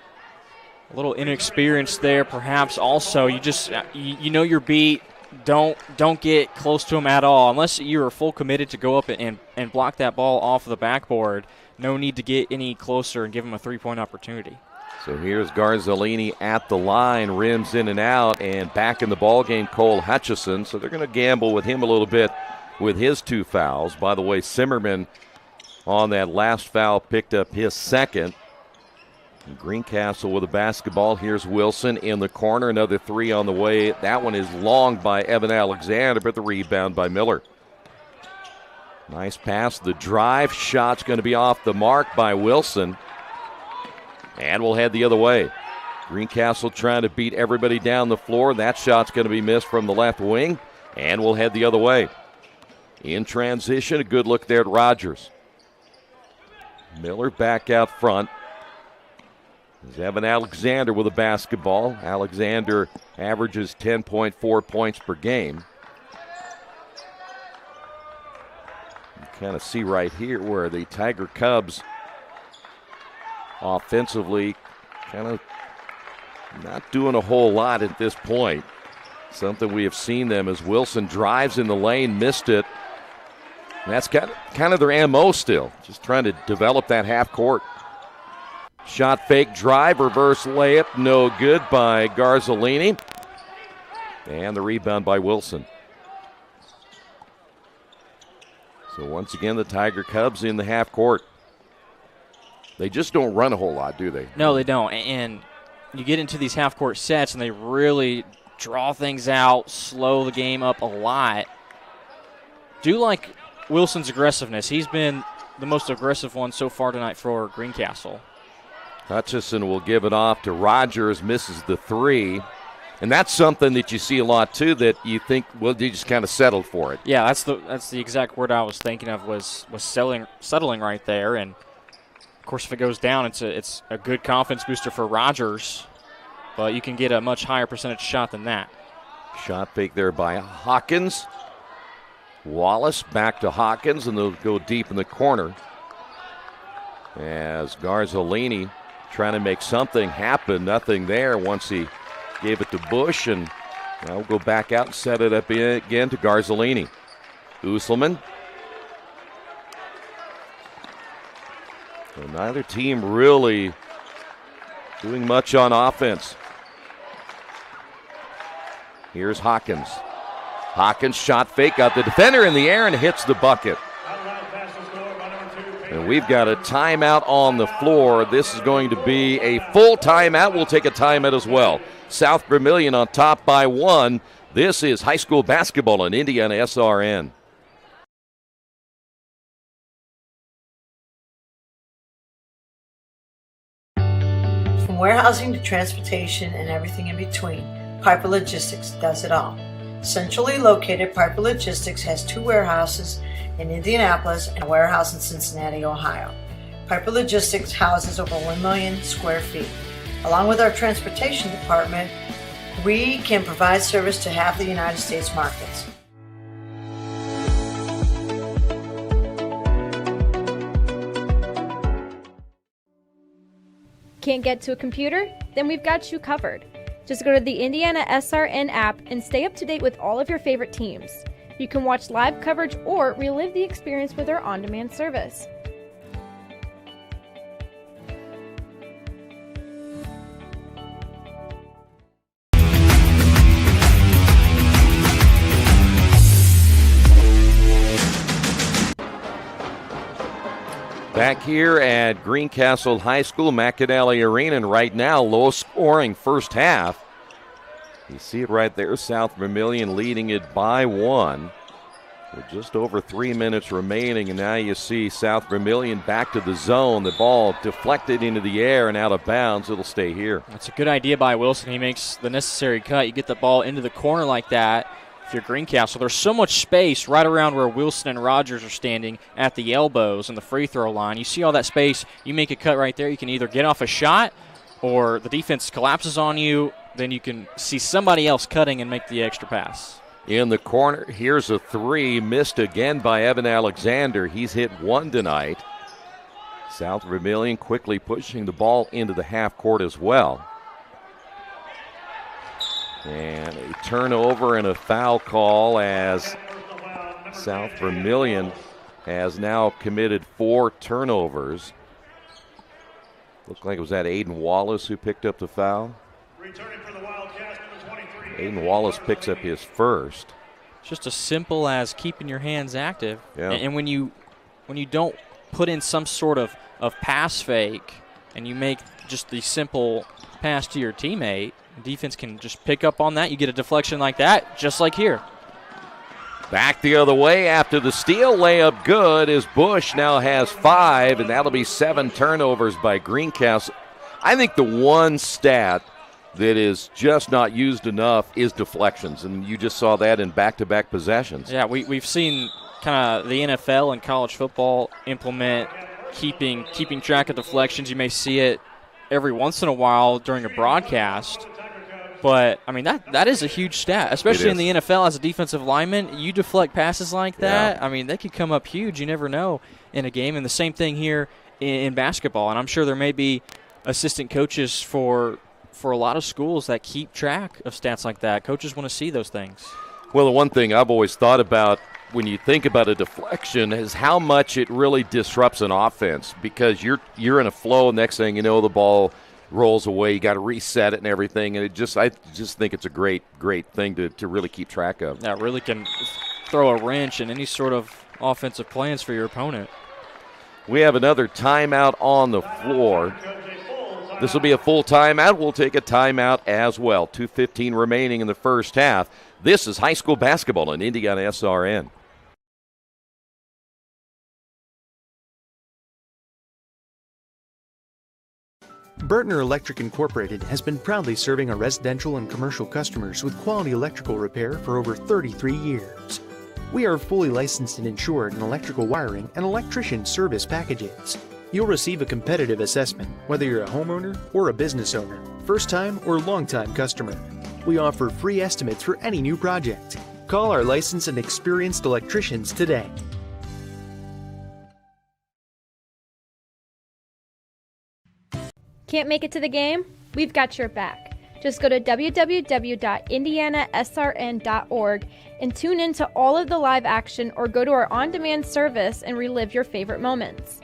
S21: A little inexperienced there, perhaps. Also, you know you're beat. Don't get close to him at all unless you're full committed to go up and block that ball off of the backboard. No need to get any closer and give him a 3-point opportunity.
S20: So here's Garzolini at the line, rims in and out, and back in the ballgame, Cole Hutchison. So they're going to gamble with him a little bit with his 2 fouls. By the way, Simmerman on that last foul picked up his second. Greencastle with a basketball. Here's Wilson in the corner. Another 3 on the way. That one is long by Evan Alexander, but the rebound by Miller. Nice pass. The drive shot's going to be off the mark by Wilson. And we'll head the other way. Greencastle trying to beat everybody down the floor. That shot's going to be missed from the left wing. And we'll head the other way. In transition, a good look there at Rogers. Miller back out front. There's Evan Alexander with a basketball. Alexander averages 10.4 points per game. You kind of see right here where the Tiger Cubs offensively kind of not doing a whole lot at this point. Something we have seen them as Wilson drives in the lane, missed it. And that's kind of their MO still, just trying to develop that half court. Shot fake, drive, reverse layup, no good by Garzolini. And the rebound by Wilson. So once again, the Tiger Cubs in the half court. They just don't run a whole lot, do they?
S21: No, they don't. And you get into these half court sets and they really draw things out, slow the game up a lot. Do like Wilson's aggressiveness. He's been the most aggressive one so far tonight for Greencastle.
S20: Hutchison will give it off to Rogers, misses the three. And that's something that you see a lot, too, that you think, well, you just kind of settled for it.
S21: Yeah, that's the exact word I was thinking of was settling right there. And, of course, if it goes down, it's a good confidence booster for Rogers. But you can get a much higher percentage shot than that.
S20: Shot fake there by Hawkins. Wallace back to Hawkins, and they'll go deep in the corner. As Garzolini trying to make something happen. Nothing there once he gave it to Bush, and now we'll go back out and set it up again to Garzolini. Usselman. So neither team really doing much on offense. Here's Hawkins. Hawkins shot fake, got the defender in the air and hits the bucket. And we've got a timeout on the floor. This is going to be a full timeout. We'll take a timeout as well. South Vermillion on top by 1. This is high school basketball on IndianaSRN.
S7: From warehousing to transportation and everything in between, Piper Logistics does it all. Centrally located, Piper Logistics has 2 warehouses in Indianapolis and a warehouse in Cincinnati, Ohio. Piper Logistics houses over 1 million square feet. Along with our transportation department, we can provide service to half the United States markets.
S1: Can't get to a computer? Then we've got you covered. Just go to the IndianaSRN app and stay up to date with all of your favorite teams. You can watch live coverage or relive the experience with our on-demand service.
S20: Back here at Greencastle High School, McAnally Arena, and right now, low scoring first half. You see it right there, South Vermillion leading it by 1. With just over 3 minutes remaining, and now you see South Vermillion back to the zone. The ball deflected into the air and out of bounds. It'll stay here.
S21: That's a good idea by Wilson. He makes the necessary cut. You get the ball into the corner like that. If you're Greencastle, there's so much space right around where Wilson and Rogers are standing at the elbows and the free throw line. You see all that space, you make a cut right there. You can either get off a shot or the defense collapses on you. Then you can see somebody else cutting and make the extra pass.
S20: In the corner, here's a 3, missed again by Evan Alexander. He's hit 1 tonight. South Vermillion quickly pushing the ball into the half court as well. And a turnover and a foul call as South Vermillion has now committed 4 turnovers. Looked like it was that Aiden Wallace who picked up the foul. Aiden Wallace picks up his first.
S21: Just as simple as keeping your hands active.
S20: Yeah.
S21: And when you don't put in some sort of pass fake and you make just the simple pass to your teammate, the defense can just pick up on that. You get a deflection like that, just like here.
S20: Back the other way after the steal. Layup good as Bush now has 5, and that'll be 7 turnovers by Greencastle. I think the one stat that is just not used enough is deflections, and you just saw that in back-to-back possessions.
S21: Yeah, we've seen kind of the NFL and college football implement keeping track of deflections. You may see it every once in a while during a broadcast. But, I mean, that is a huge stat, especially in the NFL as a defensive lineman. You deflect passes like that, I mean, they could come up huge. You never know in a game. And the same thing here in basketball. And I'm sure there may be assistant coaches for a lot of schools that keep track of stats like that. Coaches want to see those things.
S20: Well, the one thing I've always thought about when you think about a deflection is how much it really disrupts an offense, because you're in a flow. Next thing you know, the ball rolls away. You got to reset it and everything. And I just think it's a great thing to really keep track of.
S21: That really can throw a wrench in any sort of offensive plans for your opponent.
S20: We have another timeout on the floor. This will be a full timeout. We'll take a timeout as well. 2:15 remaining in the first half. This is high school basketball on IndianaSRN.
S10: Bertner Electric Incorporated has been proudly serving our residential and commercial customers with quality electrical repair for over 33 years. We are fully licensed and insured in electrical wiring and electrician service packages. You'll receive a competitive assessment, whether you're a homeowner or a business owner, first-time or long-time customer. We offer free estimates for any new project. Call our licensed and experienced electricians today.
S1: Can't make it to the game? We've got your back. Just go to www.IndianaSRN.org and tune in to all of the live action, or go to our on-demand service and relive your favorite moments.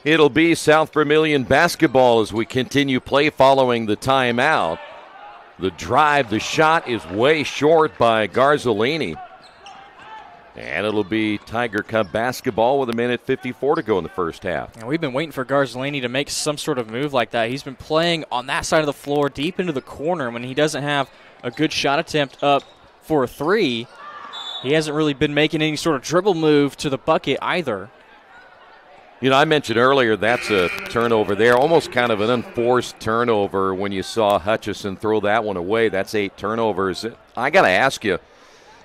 S20: It'll be South Vermillion basketball as we continue play following the timeout. The drive, the shot is way short by Garzolini. And it'll be Tiger Cub basketball with 1:54 to go in the first half.
S21: And we've been waiting for Garzolini to make some sort of move like that. He's been playing on that side of the floor deep into the corner. When he doesn't have a good shot attempt up for a three, he hasn't really been making any sort of dribble move to the bucket either.
S20: You know, I mentioned earlier that's a turnover there, almost kind of an unforced turnover when you saw Hutchison throw that one away. That's 8 turnovers. I got to ask you,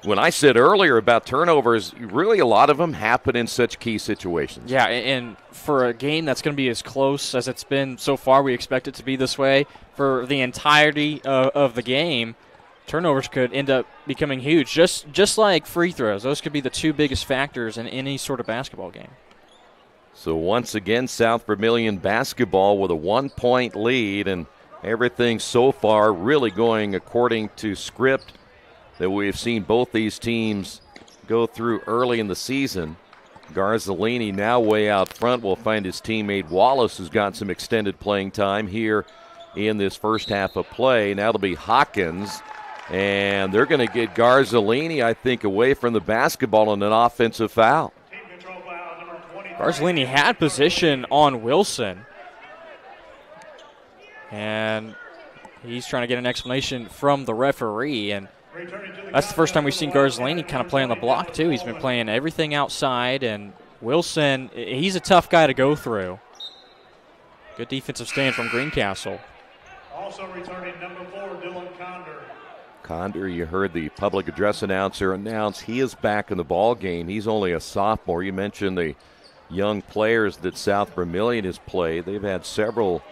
S20: when I said earlier about turnovers, really a lot of them happen in such key situations.
S21: Yeah, and for a game that's going to be as close as it's been so far, we expect it to be this way for the entirety of the game. Turnovers could end up becoming huge, just like free throws. Those could be the two biggest factors in any sort of basketball game.
S20: So once again, South Vermillion basketball with a 1-point lead, and everything so far really going according to script that we've seen both these teams go through early in the season. Garzolini now way out front will find his teammate Wallace, who's got some extended playing time here in this first half of play. Now it'll be Hawkins, and they're going to get Garzolini, I think, away from the basketball on an offensive foul.
S21: Garzolini had position on Wilson, and he's trying to get an explanation from the referee, and that's the first time we've seen Garzolini kind of play on the block too. He's been playing everything outside, and Wilson, he's a tough guy to go through. Good defensive stand from Greencastle.
S4: Also returning number 4, Dylan Condor.
S20: Condor, you heard the public address announcer announce he is back in the ball game. He's only a sophomore. You mentioned the young players that South Vermillion has played. They've had several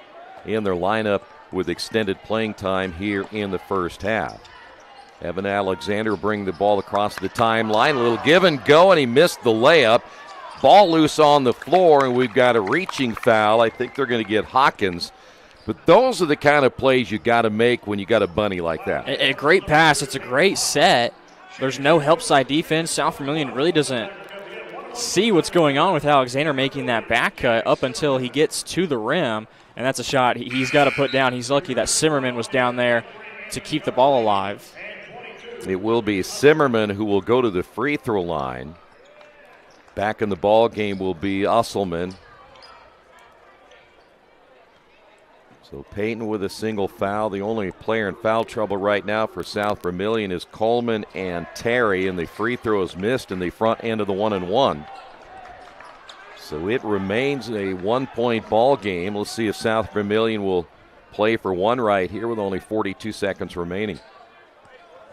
S20: in their lineup with extended playing time here in the first half. Evan Alexander bring the ball across the timeline. A little give and go, and he missed the layup. Ball loose on the floor, and we've got a reaching foul. I think they're going to get Hawkins. But those are the kind of plays you got to make when you got a bunny like that.
S21: A great pass. It's a great set. There's no help side defense. South Vermillion really doesn't see what's going on with Alexander making that back cut up until he gets to the rim, and that's a shot he's got to put down. He's lucky that Simmerman was down there to keep the ball alive.
S20: It will be Simmerman who will go to the free throw line. Back in the ball game will be Usselman. So Payton with a single foul. The only player in foul trouble right now for South Vermillion is Coleman and Terry, and the free throw is missed in the front end of the 1-and-1. So it remains a 1-point ball game. Let's see if South Vermillion will play for one right here with only 42 seconds remaining.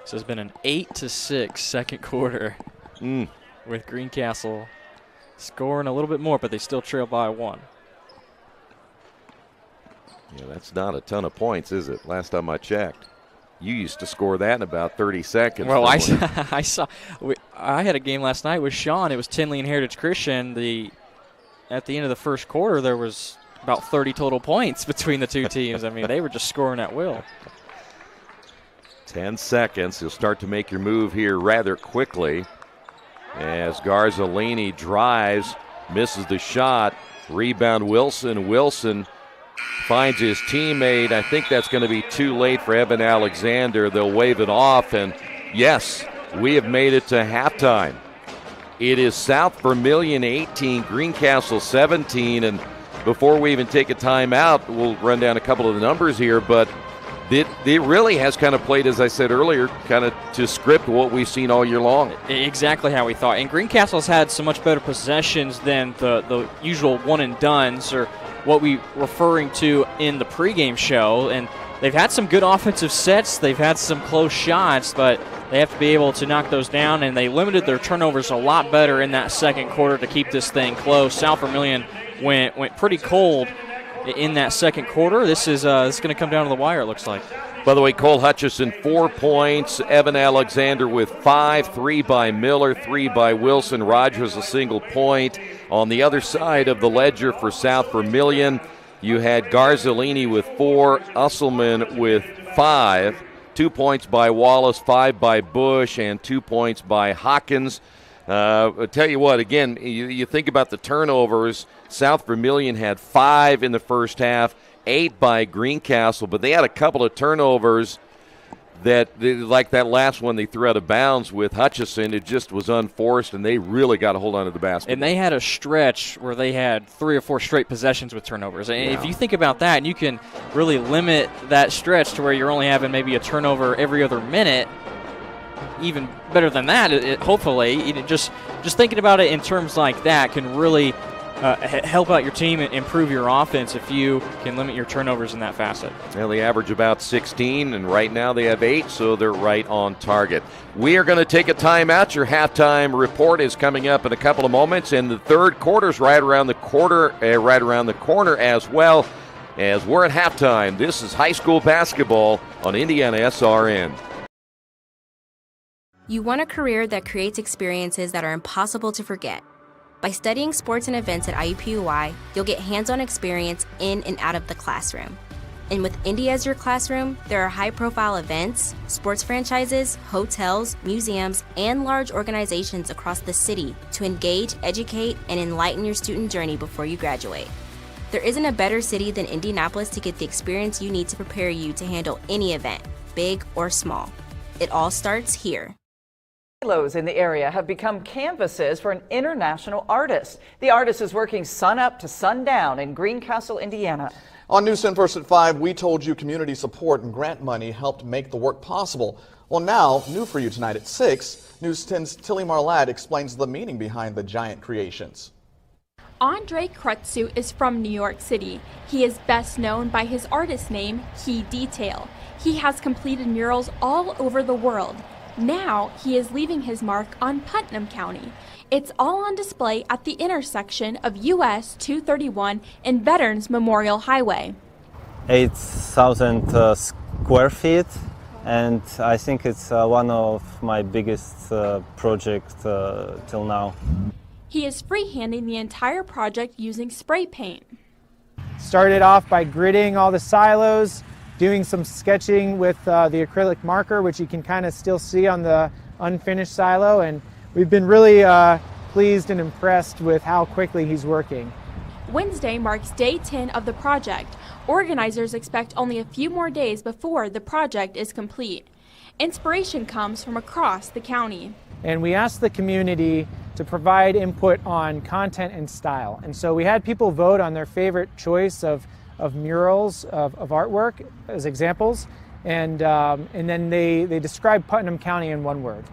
S21: This has been an 8-6 second quarter with Greencastle scoring a little bit more, but they still trail by 1.
S20: Yeah, that's not a ton of points, is it? Last time I checked. You used to score that in about 30 seconds.
S21: Well, I saw. I had a game last night with Sean. It was Tinley and Heritage Christian. The at the end of the first quarter, there was about 30 total points between the two teams. I mean, they were just scoring at will.
S20: 10 seconds. You'll start to make your move here rather quickly as Garzolini drives, misses the shot. Rebound Wilson. Wilson finds his teammate. I think that's going to be too late for Evan Alexander. They'll wave it off, and yes, we have made it to halftime. It is South Vermillion 18, Greencastle 17, and before we even take a timeout, we'll run down a couple of the numbers here, but it really has kind of played, as I said earlier, kind of to script what we've seen all year long.
S21: Exactly how we thought. And Greencastle's had so much better possessions than the usual one-and-dones, or what we referring to in the pregame show. And they've had some good offensive sets. They've had some close shots, but they have to be able to knock those down, and they limited their turnovers a lot better in that second quarter to keep this thing close. South Vermillion went pretty cold in that second quarter. This is going to come down to the wire, it looks like.
S20: By the way, Cole Hutchison, 4 points. Evan Alexander with 5, 3 by Miller, 3 by Wilson. Rogers a single point. On the other side of the ledger for South Vermillion, you had Garzolini with 4, Usselman with 5, 2 points by Wallace, 5 by Bush, and 2 points by Hawkins. I'll tell you what, again, you think about the turnovers. South Vermillion had 5 in the first half, 8 by Greencastle, but they had a couple of turnovers that, like that last one they threw out of bounds with Hutchison, it just was unforced, and they really got a hold on to the basket.
S21: And they had a stretch where they had 3 or 4 straight possessions with turnovers. And if you think about that, and you can really limit that stretch to where you're only having maybe a turnover every other minute, even better than that, hopefully. Just thinking about it in terms like that can really help out your team and improve your offense if you can limit your turnovers in that facet.
S20: Well, they average about 16, and right now they have 8, so they're right on target. We are going to take a timeout. Your halftime report is coming up in a couple of moments, and the third quarter's right around the corner as well. As we're at halftime, this is high school basketball on IndianaSRN.
S11: You want a career that creates experiences that are impossible to forget. By studying sports and events at IUPUI, you'll get hands-on experience in and out of the classroom. And with Indy as your classroom, there are high-profile events, sports franchises, hotels, museums, and large organizations across the city to engage, educate, and enlighten your student journey before you graduate. There isn't a better city than Indianapolis to get the experience you need to prepare you to handle any event, big or small. It all starts here.
S6: Silos in the area have become canvases for an international artist. The artist is working sun up to sundown in Greencastle, Indiana.
S8: On News 10 First at 5, we told you community support and grant money helped make the work possible. Well, now, new for you tonight at 6, News 10's Tilly Marlatt explains the meaning behind the giant creations.
S9: Andre Krutzu is from New York City. He is best known by his artist name, Key Detail. He has completed murals all over the world. Now he is leaving his mark on Putnam County. It's all on display at the intersection of US 231 and Veterans Memorial Highway.
S24: 8,000 square feet, and I think it's one of my biggest projects till now.
S9: He is freehanding the entire project using spray paint.
S25: Started off by gridding all the silos, doing some sketching with the acrylic marker, which you can kind of still see on the unfinished silo, and we've been really pleased and impressed with how quickly he's working.
S9: Wednesday marks day 10 of the project. Organizers expect only a few more days before the project is complete. Inspiration comes from across the county.
S25: And we asked the community to provide input on content and style, and so we had people vote on their favorite choice of murals of artwork as examples, and then they describe Putnam County in one word.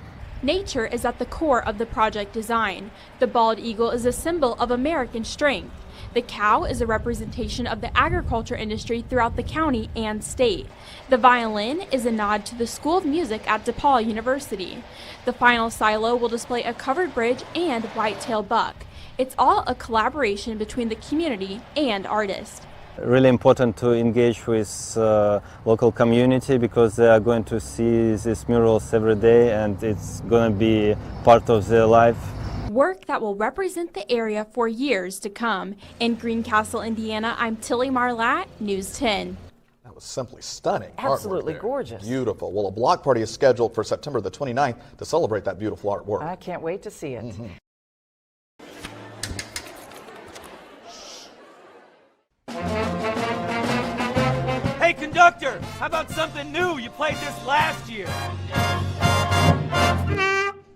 S9: Nature is at the core of the project design. The bald eagle is a symbol of American strength. The cow is a representation of the agriculture industry throughout the county and state. The violin is a nod to the School of Music at DePaul University. The final silo will display a covered bridge and white-tailed buck. It's all a collaboration between the community and artists.
S24: Really important to engage with local community because they are going to see these murals every day, and it's going to be part of their life.
S9: work that will represent the area for years to come. In Greencastle, Indiana, I'm Tilly Marlatt, News 10.
S8: That was simply stunning.
S6: Absolutely
S8: artwork there.
S6: gorgeous.
S8: Beautiful. Well, a block party is scheduled for September the 29th to celebrate that beautiful artwork.
S6: I can't wait to see it.
S5: Hey, conductor, how about something new? You played this last year.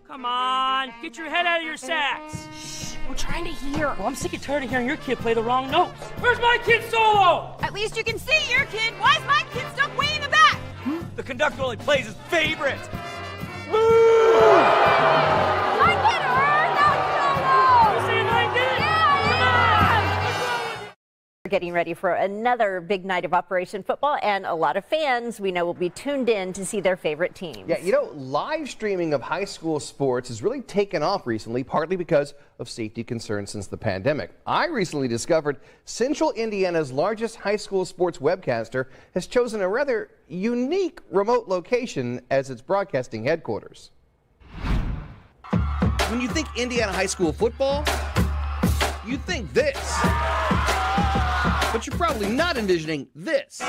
S5: Come on, get your head out of your sacks. Shh, we're trying to hear. Well, I'm sick and tired of hearing your kid play the wrong notes. Where's my kid solo?
S13: At least you can see your kid. Why is my kid stuck way in the back?
S5: The conductor only plays his favorites.
S13: I get her, not solo.
S5: You saying I did?
S14: We're getting ready for another big night of Operation Football, and a lot of fans we know will be tuned in to see their favorite teams.
S15: Yeah, you know, live streaming of high school sports has really taken off recently, partly because of safety concerns since the pandemic. I recently discovered Central Indiana's largest high school sports webcaster has chosen a rather unique remote location as its broadcasting headquarters. When you think Indiana high school football, you think this. But you're probably not envisioning this.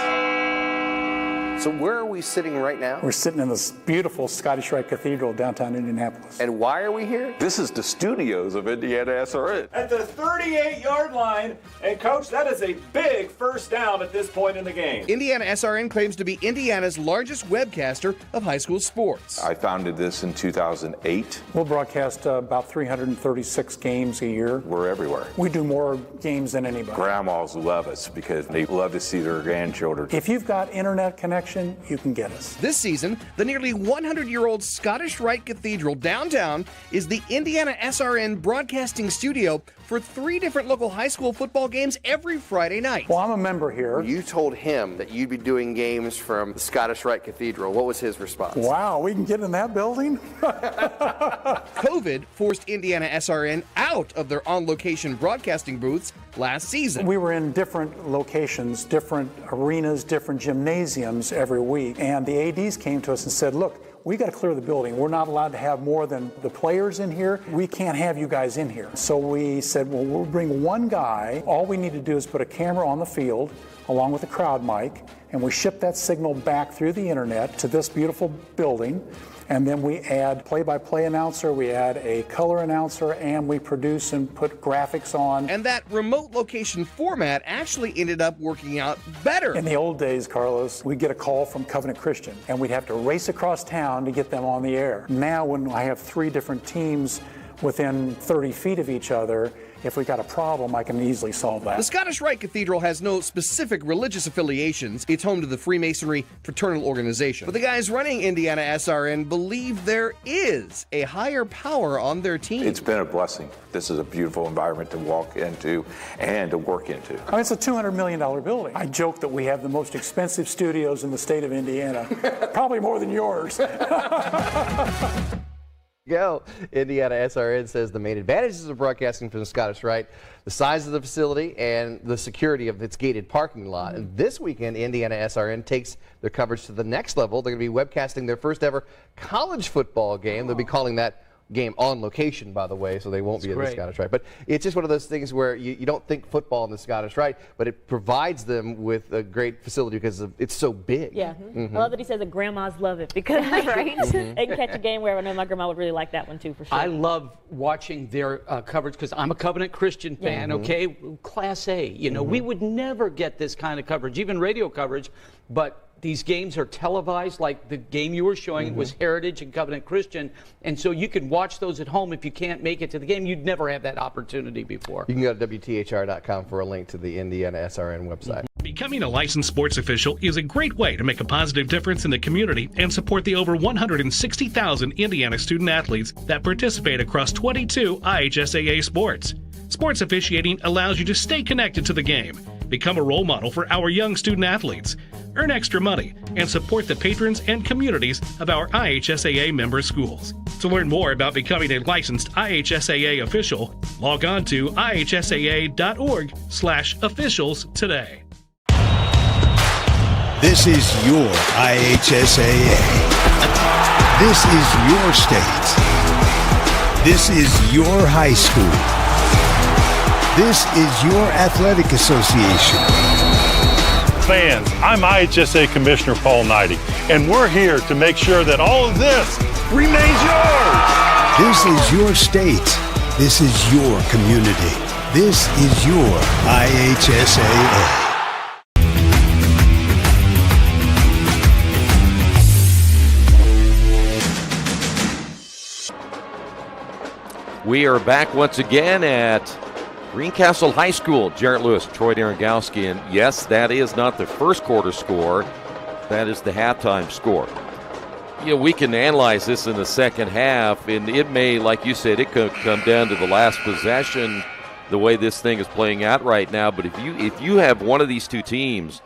S15: So where are we sitting right now?
S16: We're sitting in this beautiful Scottish Rite Cathedral downtown Indianapolis.
S15: And why are we here?
S26: This is the studios of IndianaSRN.
S27: At the 38-yard line, and Coach, that is a big first down at this point in the game.
S15: IndianaSRN claims to be Indiana's largest webcaster of high school sports.
S26: I founded this in 2008.
S16: We'll broadcast about 336 games a year.
S26: We're everywhere.
S16: We do more games than anybody.
S26: Grandmas love us because they love to see their grandchildren.
S16: If you've got internet connection, you can get us.
S15: This season, the nearly 100-year-old Scottish Rite Cathedral downtown is the IndianaSRN broadcasting studio for 3 different local high school football games every Friday night.
S16: Well, I'm a member here.
S15: You told him that you'd be doing games from the Scottish Rite Cathedral. What was his response?
S16: Wow, we can get in that building?
S15: COVID forced IndianaSRN out of their on-location broadcasting booths last season.
S16: We were in different locations, different arenas, different gymnasiums every week, and the ADs came to us and said, look, we got to clear the building. We're not allowed to have more than the players in here. We can't have you guys in here. So we said, well, we'll bring one guy. All we need to do is put a camera on the field along with a crowd mic, and we ship that signal back through the internet to this beautiful building. And then we add play-by-play announcer, we add a color announcer, and we produce and put graphics on.
S15: And that remote location format actually ended up working out better.
S16: In the old days, Carlos, we'd get a call from Covenant Christian, and we'd have to race across town to get them on the air. Now, when I have 3 different teams within 30 feet of each other, if we got a problem, I can easily solve that.
S15: The Scottish Rite Cathedral has no specific religious affiliations. It's home to the Freemasonry fraternal organization. But the guys running IndianaSRN believe there is a higher power on their team.
S26: It's been a blessing. This is a beautiful environment to walk into and to work into.
S16: I mean, it's a $200 million building. I joke that we have the most expensive studios in the state of Indiana. Probably more than yours.
S15: Go. IndianaSRN says the main advantages of broadcasting from the Scottish Rite, the size of the facility and the security of its gated parking lot. And this weekend, IndianaSRN takes their coverage to the next level. They're going to be webcasting their first ever college football game. They'll be calling that game on location, by the way, so they won't be at the Scottish Rite. But it's just one of those things where you don't think football in the Scottish Rite, but it provides them with a great facility because it's so big.
S28: Yeah. I love that he says that grandmas love it because they can catch a game where I know my grandma would really like that one too, for sure.
S29: I love watching their coverage because I'm a Covenant Christian fan, okay? Class A, you know, we would never get this kind of coverage, even radio coverage, but these games are televised, like the game you were showing was Heritage and Covenant Christian, and so you can watch those at home if you can't make it to the game. You'd never have that opportunity before.
S15: You can go to WTHR.com for a link to the IndianaSRN website.
S30: Becoming a licensed sports official is a great way to make a positive difference in the community and support the over 160,000 Indiana student athletes that participate across 22 IHSAA sports. Sports officiating allows you to stay connected to the game, become a role model for our young student athletes, earn extra money, and support the patrons and communities of our IHSAA member schools. To learn more about becoming a licensed IHSAA official, log on to ihsaa.org/officials today.
S31: This is your IHSAA. This is your state.
S2: This is your high school. This is your athletic association.
S4: Fans, I'm IHSAA Commissioner Paul Knighty, and we're here to make sure that all of this remains yours.
S2: This is your state. This is your community. This is your IHSAA.
S20: We are back once again at Greencastle High School. Jarrett Lewis, Troy Darengowski, and yes, that is not the first quarter score. That is the halftime score. You know, we can analyze this in the second half, and it may, like you said, it could come down to the last possession, the way this thing is playing out right now. But if you have one of these two teams,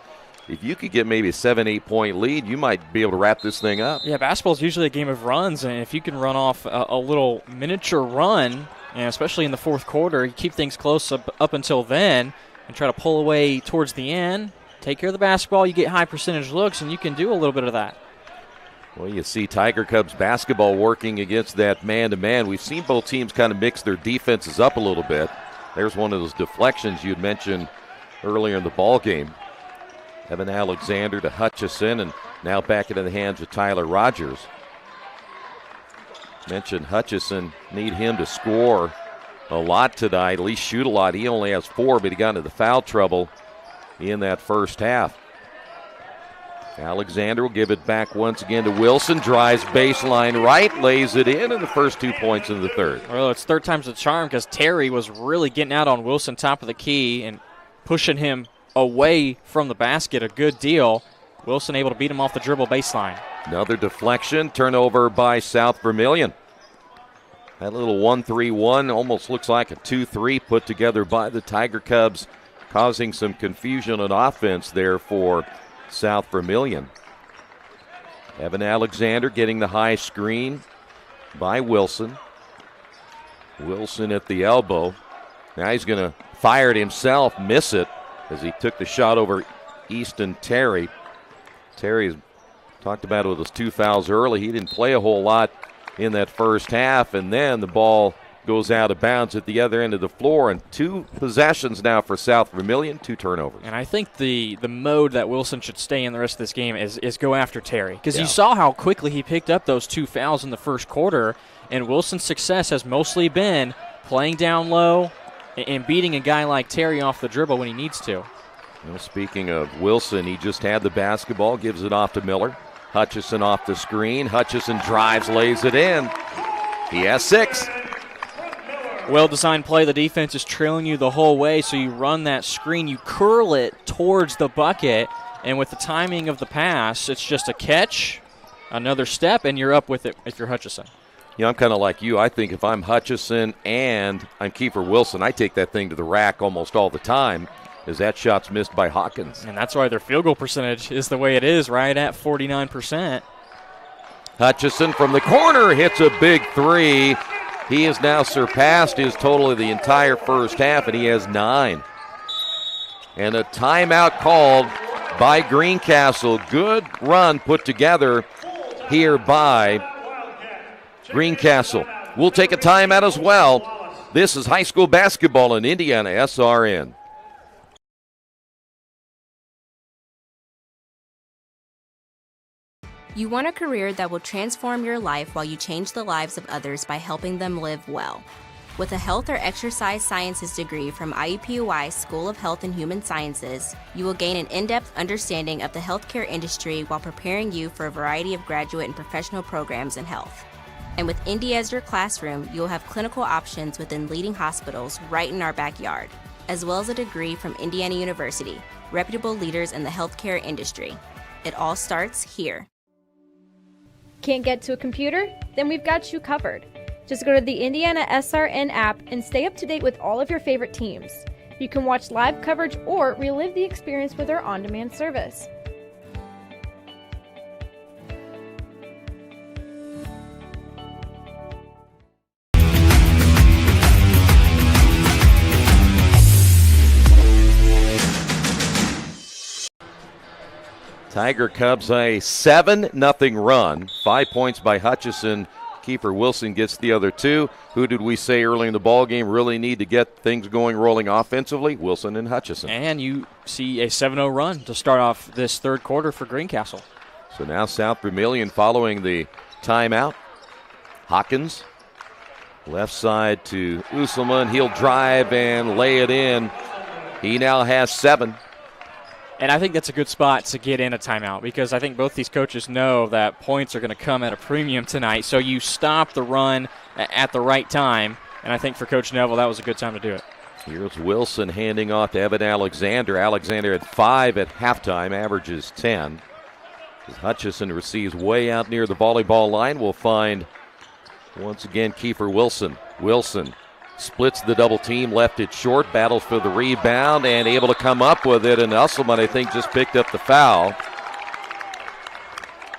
S20: if you could get maybe a 7-8 point lead, you might be able to wrap this thing up.
S21: Yeah, basketball is usually a game of runs, and if you can run off a little miniature run, and especially in the fourth quarter, you keep things close up until then and try to pull away towards the end, take care of the basketball, you get high percentage looks, and you can do a little bit of that.
S20: Well, you see Tiger Cubs basketball working against that man-to-man. We've seen both teams kind of mix their defenses up a little bit. There's one of those deflections you'd mentioned earlier in the ball game. Evan Alexander to Hutchison, and now back into the hands of Tyler Rogers. Mentioned Hutchison, need him to score a lot tonight, at least shoot a lot. He only has 4, but he got into the foul trouble in that first half. Alexander will give it back once again to Wilson, drives baseline right, lays it in, and the first 2 points in the third.
S21: Well, it's third time's the charm because Terry was really getting out on Wilson top of the key and pushing him away from the basket a good deal. Wilson able to beat him off the dribble baseline.
S20: Another deflection, turnover by South Vermillion. That little 1-3-1 almost looks like a 2-3 put together by the Tiger Cubs, causing some confusion on offense there for South Vermillion. Evan Alexander getting the high screen by Wilson. Wilson at the elbow. Now he's going to fire it himself, miss it, as he took the shot over Easton Terry. Terry talked about it with his 2 fouls early. He didn't play a whole lot in that first half, and then the ball goes out of bounds at the other end of the floor, and 2 possessions now for South Vermillion, 2 turnovers.
S21: And I think the mode that Wilson should stay in the rest of this game is go after Terry, because you saw how quickly he picked up those 2 fouls in the first quarter, and Wilson's success has mostly been playing down low and beating a guy like Terry off the dribble when he needs to.
S20: Well, speaking of Wilson, he just had the basketball, gives it off to Miller. Hutchison off the screen. Hutchison drives, lays it in. He has 6.
S21: Well-designed play. The defense is trailing you the whole way, so you run that screen, you curl it towards the bucket, and with the timing of the pass, it's just a catch, another step, and you're up with it if you're Hutchison.
S20: Yeah, I'm kind of like you. I think if I'm Hutchison and I'm Kiefer Wilson, I take that thing to the rack almost all the time, as that shot's missed by Hawkins.
S21: And that's why their field goal percentage is the way it is, right at 49%.
S20: Hutchison from the corner hits a big 3. He has now surpassed his total of the entire first half, and he has 9. And a timeout called by Greencastle. Good run put together here by Greencastle. We'll take a timeout as well. This is high school basketball on IndianaSRN.
S11: You want a career that will transform your life while you change the lives of others by helping them live well. With a health or exercise sciences degree from IUPUI School of Health and Human Sciences, you will gain an in-depth understanding of the healthcare industry while preparing you for a variety of graduate and professional programs in health. And with Indy as your classroom, you'll have clinical options within leading hospitals right in our backyard, as well as a degree from Indiana University, reputable leaders in the healthcare industry. It all starts here.
S1: Can't get to a computer? Then we've got you covered. Just go to the IndianaSRN app and stay up to date with all of your favorite teams. You can watch live coverage or relive the experience with our on-demand service.
S20: Tiger Cubs a 7-0 run. 5 points by Hutchison Kiefer Wilson gets the other two. Who did we say early in the ball game really need to get things rolling offensively? Wilson and Hutchison.
S21: And you see a 7-0 run to start off this third quarter for Greencastle.
S20: So now South Vermillion following the timeout. Hawkins, left side to Usselman. He'll drive and lay it in. He now has 7.
S21: And I think that's a good spot to get in a timeout because I think both these coaches know that points are going to come at a premium tonight. So you stop the run at the right time. And I think for Coach Neville, that was a good time to do it.
S20: Here's Wilson handing off to Evan Alexander. Alexander had 5 at halftime, averages 10. As Hutchison receives way out near the volleyball line, we'll find once again Kiefer Wilson. Wilson splits the double team, left it short, battles for the rebound, and able to come up with it. And Usselman, I think, just picked up the foul.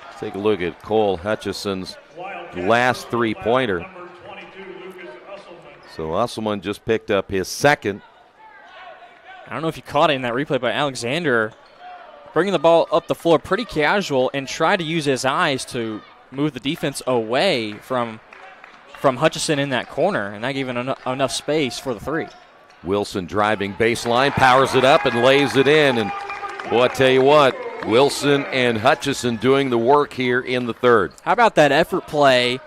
S20: Let's take a look at Cole Hutchison's last three-pointer. So Usselman just picked up his second.
S21: I don't know if you caught it in that replay, but Alexander bringing the ball up the floor pretty casual and tried to use his eyes to move the defense away from Hutchison in that corner, and that gave him enough space for the three.
S20: Wilson driving baseline, powers it up and lays it in. And boy, I tell you what, Wilson and Hutchison doing the work here in the third.
S21: How about that effort play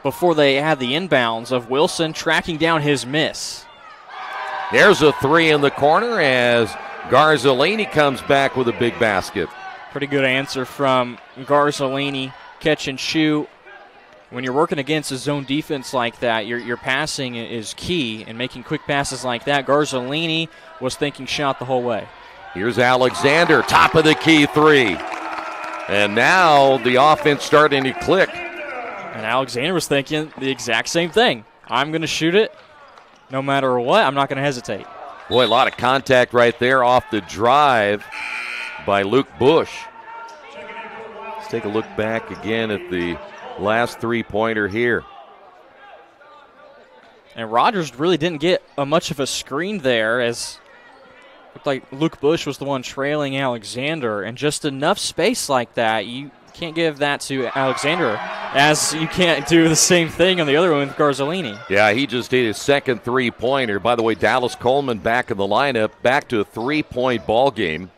S21: before they had the inbounds of Wilson tracking down his miss?
S20: There's a three in the corner as Garzolini comes back with a big basket.
S21: Pretty good answer from Garzolini, catch and shoot. When you're working against a zone defense like that, your passing is key, and making quick passes like that. Garzolini was thinking shot the whole way.
S20: Here's Alexander, top of the key three. And now the offense starting to click.
S21: And Alexander was thinking the exact same thing. I'm going to shoot it no matter what. I'm not going to hesitate.
S20: Boy, a lot of contact right there off the drive by Luke Bush. Let's take a look back again at the last three-pointer here.
S21: And Rogers really didn't get much of a screen there, as looked like Luke Bush was the one trailing Alexander, and just enough space like that, you can't give that to Alexander, as you can't do the same thing on the other one with Garzolini.
S20: Yeah, he just hit his second three-pointer. By the way, Dallas Coleman back in the lineup, back to a three-point ball game,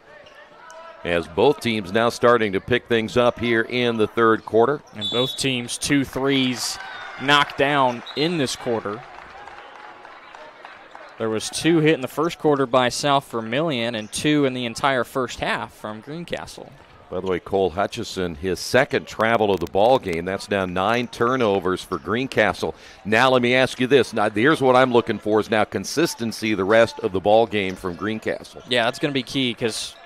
S20: as both teams now starting to pick things up here in the third quarter.
S21: And both teams 2 threes knocked down in this quarter. There was 2 hit in the first quarter by South Vermillion and 2 in the entire first half from Greencastle.
S20: By the way, Cole Hutchison, his second travel of the ball game. That's now 9 turnovers for Greencastle. Now let me ask you this. Now here's what I'm looking for is now consistency the rest of the ball game from Greencastle.
S21: Yeah, that's going to be key because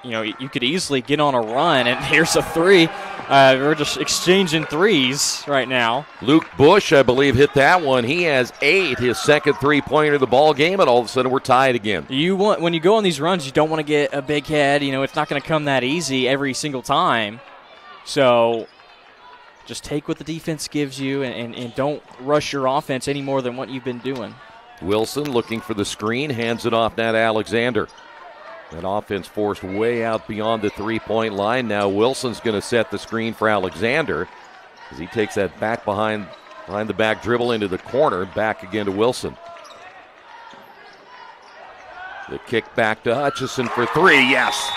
S21: you could easily get on a run, and here's a three. We're just exchanging threes right now.
S20: Luke Bush, I believe, hit that one. He has 8, his second three-pointer of the ball game, and all of a sudden we're tied again.
S21: When you go on these runs, you don't want to get a big head. It's not going to come that easy every single time. So just take what the defense gives you and don't rush your offense any more than what you've been doing.
S20: Wilson looking for the screen, hands it off now to Alexander. That offense forced way out beyond the three-point line. Now Wilson's going to set the screen for Alexander as he takes that back behind the back dribble into the corner. Back again to Wilson. The kick back to Hutchison for 3. Yes.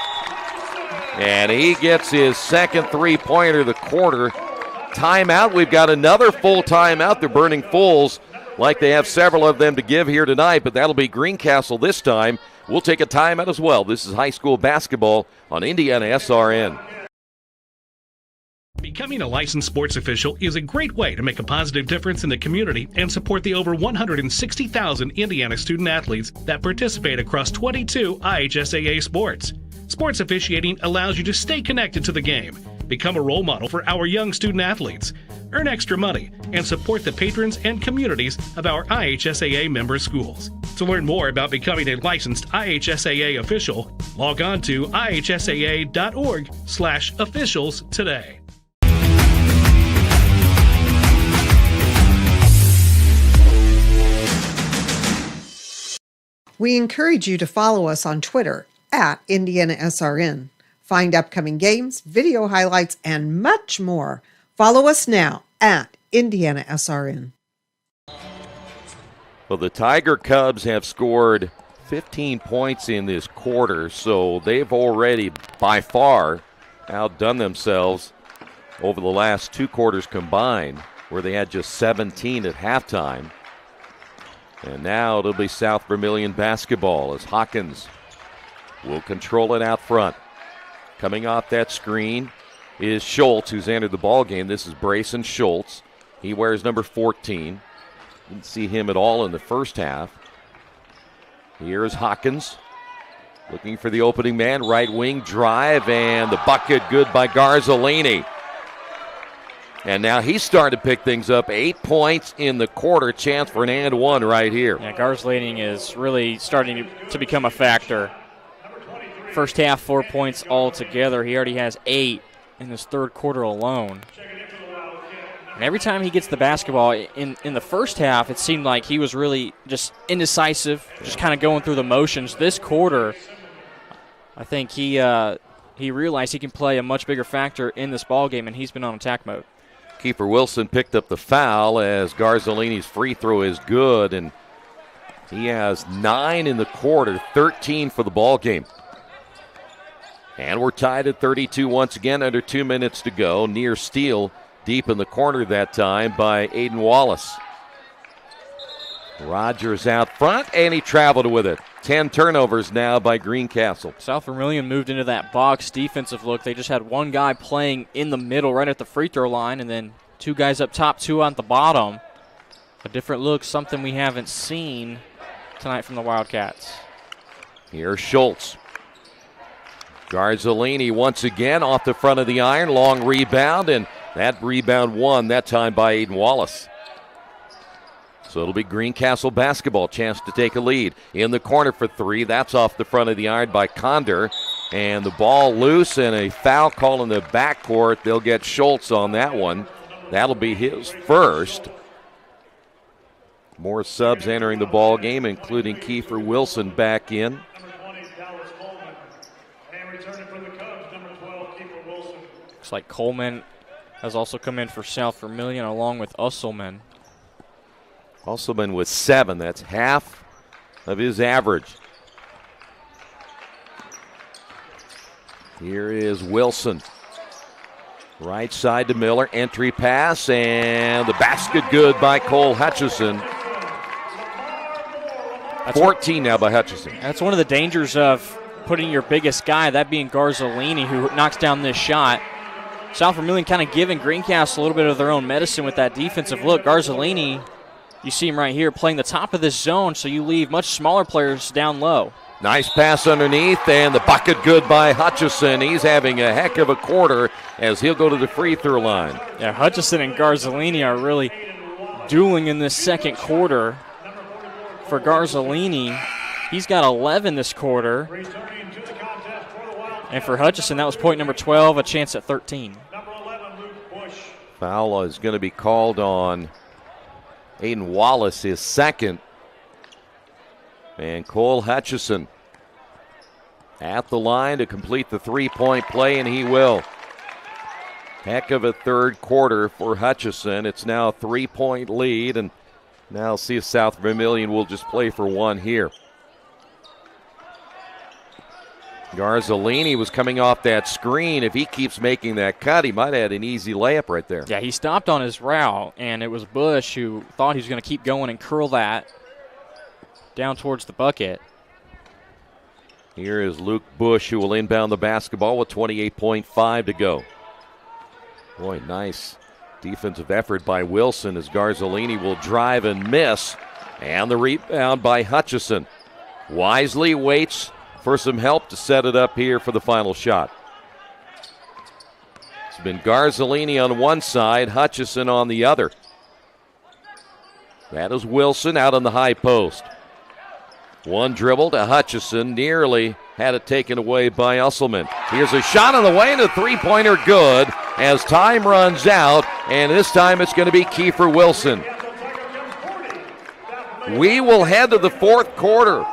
S20: And he gets his second three-pointer of the quarter. Timeout. We've got another full timeout. They're burning fulls like they have several of them to give here tonight, but that'll be Greencastle this time. We'll take a timeout as well. This is high school basketball on IndianaSRN.
S30: Becoming a licensed sports official is a great way to make a positive difference in the community and support the over 160,000 Indiana student athletes that participate across 22 IHSAA sports. Sports officiating allows you to stay connected to the game, become a role model for our young student athletes, earn extra money, and support the patrons and communities of our IHSAA member schools. To learn more about becoming a licensed IHSAA official, log on to ihsaa.org/officials today.
S3: We encourage you to follow us on Twitter at IndianaSRN. Find upcoming games, video highlights, and much more. Follow us now at IndianaSRN.
S20: Well, the Tiger Cubs have scored 15 points in this quarter, so they've already by far outdone themselves over the last 2 quarters combined, where they had just 17 at halftime. And now it'll be South Vermillion basketball as Hawkins will control it out front. Coming off that screen is Schultz, who's entered the ball game. This is Brayson Schultz. He wears number 14. Didn't see him at all in the first half. Here's Hawkins looking for the opening man. Right wing drive, and the bucket good by Garzolini. And now he's starting to pick things up. 8 points in the quarter. Chance for an and one right here.
S21: Yeah, Garzolini is really starting to become a factor. First half, 4 points altogether. He already has 8 in this third quarter alone. And every time he gets the basketball, in the first half, it seemed like he was really just indecisive, just kind of going through the motions. This quarter, I think he realized he can play a much bigger factor in this ball game, and he's been on attack mode.
S20: Kiefer Wilson picked up the foul as Garzolini's free throw is good, and he has 9 in the quarter, 13 for the ball game. And we're tied at 32 once again, under 2 minutes to go. Near steal deep in the corner that time by Aiden Wallace. Rogers out front, and he traveled with it. 10 turnovers now by Greencastle.
S21: South Vermillion moved into that box defensive look. They just had one guy playing in the middle right at the free throw line, and then 2 guys up top, 2 on the bottom. A different look, something we haven't seen tonight from the Wildcats.
S20: Here's Schultz. Garzolini once again off the front of the iron. Long rebound, and that rebound won that time by Aiden Wallace. So it'll be Greencastle basketball. Chance to take a lead. In the corner for 3. That's off the front of the iron by Condor. And the ball loose and a foul call in the backcourt. They'll get Schultz on that one. That'll be his first. More subs entering the ball game, including Kiefer Wilson back in.
S21: Looks like Coleman has also come in for South Vermillion along with Usselman.
S20: Usselman with 7. That's half of his average. Here is Wilson. Right side to Miller. Entry pass, and the basket good by Cole Hutchison. 14 now by Hutchison.
S21: That's one of the dangers of putting your biggest guy, that being Garzolini, who knocks down this shot. South Vermillion kind of giving Greencastle a little bit of their own medicine with that defensive look. Garzolini, you see him right here playing the top of this zone, so you leave much smaller players down low.
S20: Nice pass underneath, and the bucket good by Hutchison. He's having a heck of a quarter as he'll go to the free throw line.
S21: Yeah, Hutchison and Garzolini are really dueling in this second quarter. For Garzolini, he's got 11 this quarter. And for Hutchison, that was point number 12, a chance at 13.
S20: Foul is going to be called on Aiden Wallace, his second. And Cole Hutchison at the line to complete the three-point play, and he will. Heck of a third quarter for Hutchison. It's now a 3-point lead, and now see if South Vermillion will just play for one here. Garzolini was coming off that screen. If he keeps making that cut, he might have had an easy layup right there.
S21: Yeah, he stopped on his route, and it was Bush who thought he was going to keep going and curl that down towards the bucket.
S20: Here is Luke Bush, who will inbound the basketball with 28.5 to go. Boy, nice defensive effort by Wilson as Garzolini will drive and miss. And the rebound by Hutchison. Wisely waits for some help to set it up here for the final shot. It's been Garzolini on one side, Hutchison on the other. That is Wilson out on the high post. One dribble to Hutchison, nearly had it taken away by Usselman. Here's a shot on the way, and a three-pointer good as time runs out, and this time it's going to be Kiefer Wilson. We will head to the fourth quarter.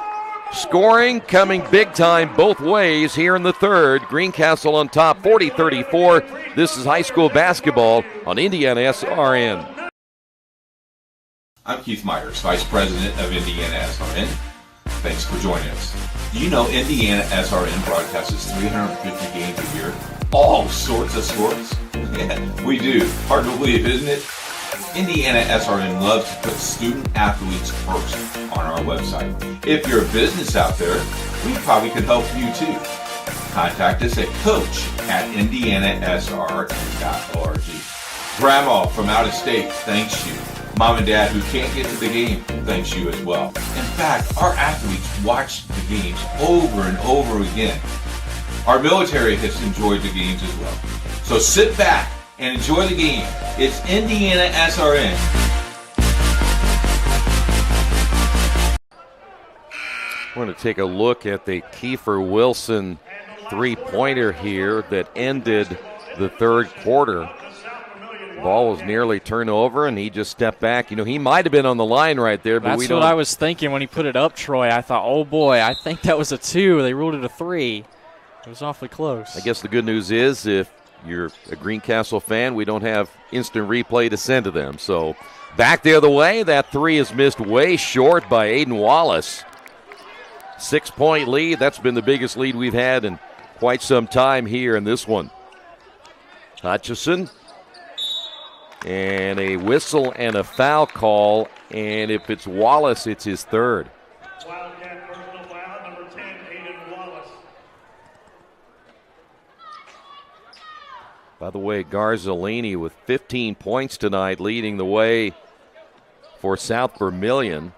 S20: Scoring coming big time both ways here in the third. Greencastle on top, 40-34. This is high school basketball on IndianaSRN.
S7: I'm Keith Myers, Vice President of IndianaSRN. Thanks for joining us. Do you know IndianaSRN broadcasts 350 games a year? All sorts of sports? Yeah, we do. Hard to believe, isn't it? IndianaSRN loves to put student athletes first on our website. If you're a business out there, we probably could help you too. Contact us at coach@indianasrn.org. Grandma from out of state thanks you. Mom and Dad who can't get to the game thanks you as well. In fact, our athletes watch the games over and over again. Our military has enjoyed the games as well. So sit back and enjoy the game. It's IndianaSRN.
S20: We're going to take a look at the Kiefer Wilson three-pointer here that ended the third quarter. Ball was nearly turned over, and he just stepped back. You know, he might have been on the line right there, but
S21: That's
S20: we don't.
S21: what I was thinking when he put it up, Troy. I thought, oh, boy, I think that was a 2. They ruled it a 3. It was awfully close.
S20: I guess the good news is if you're a Greencastle fan, we don't have instant replay to send to them. So back the other way, that 3 is missed way short by Aiden Wallace. 6-point lead. That's been the biggest lead we've had in quite some time here in this one. Hutchison. And a whistle and a foul call, and if it's Wallace, it's his third.
S30: Wildcat personal foul, number 10, Aiden Wallace.
S20: By the way, Garzolini with 15 points tonight, leading the way for South Vermillion.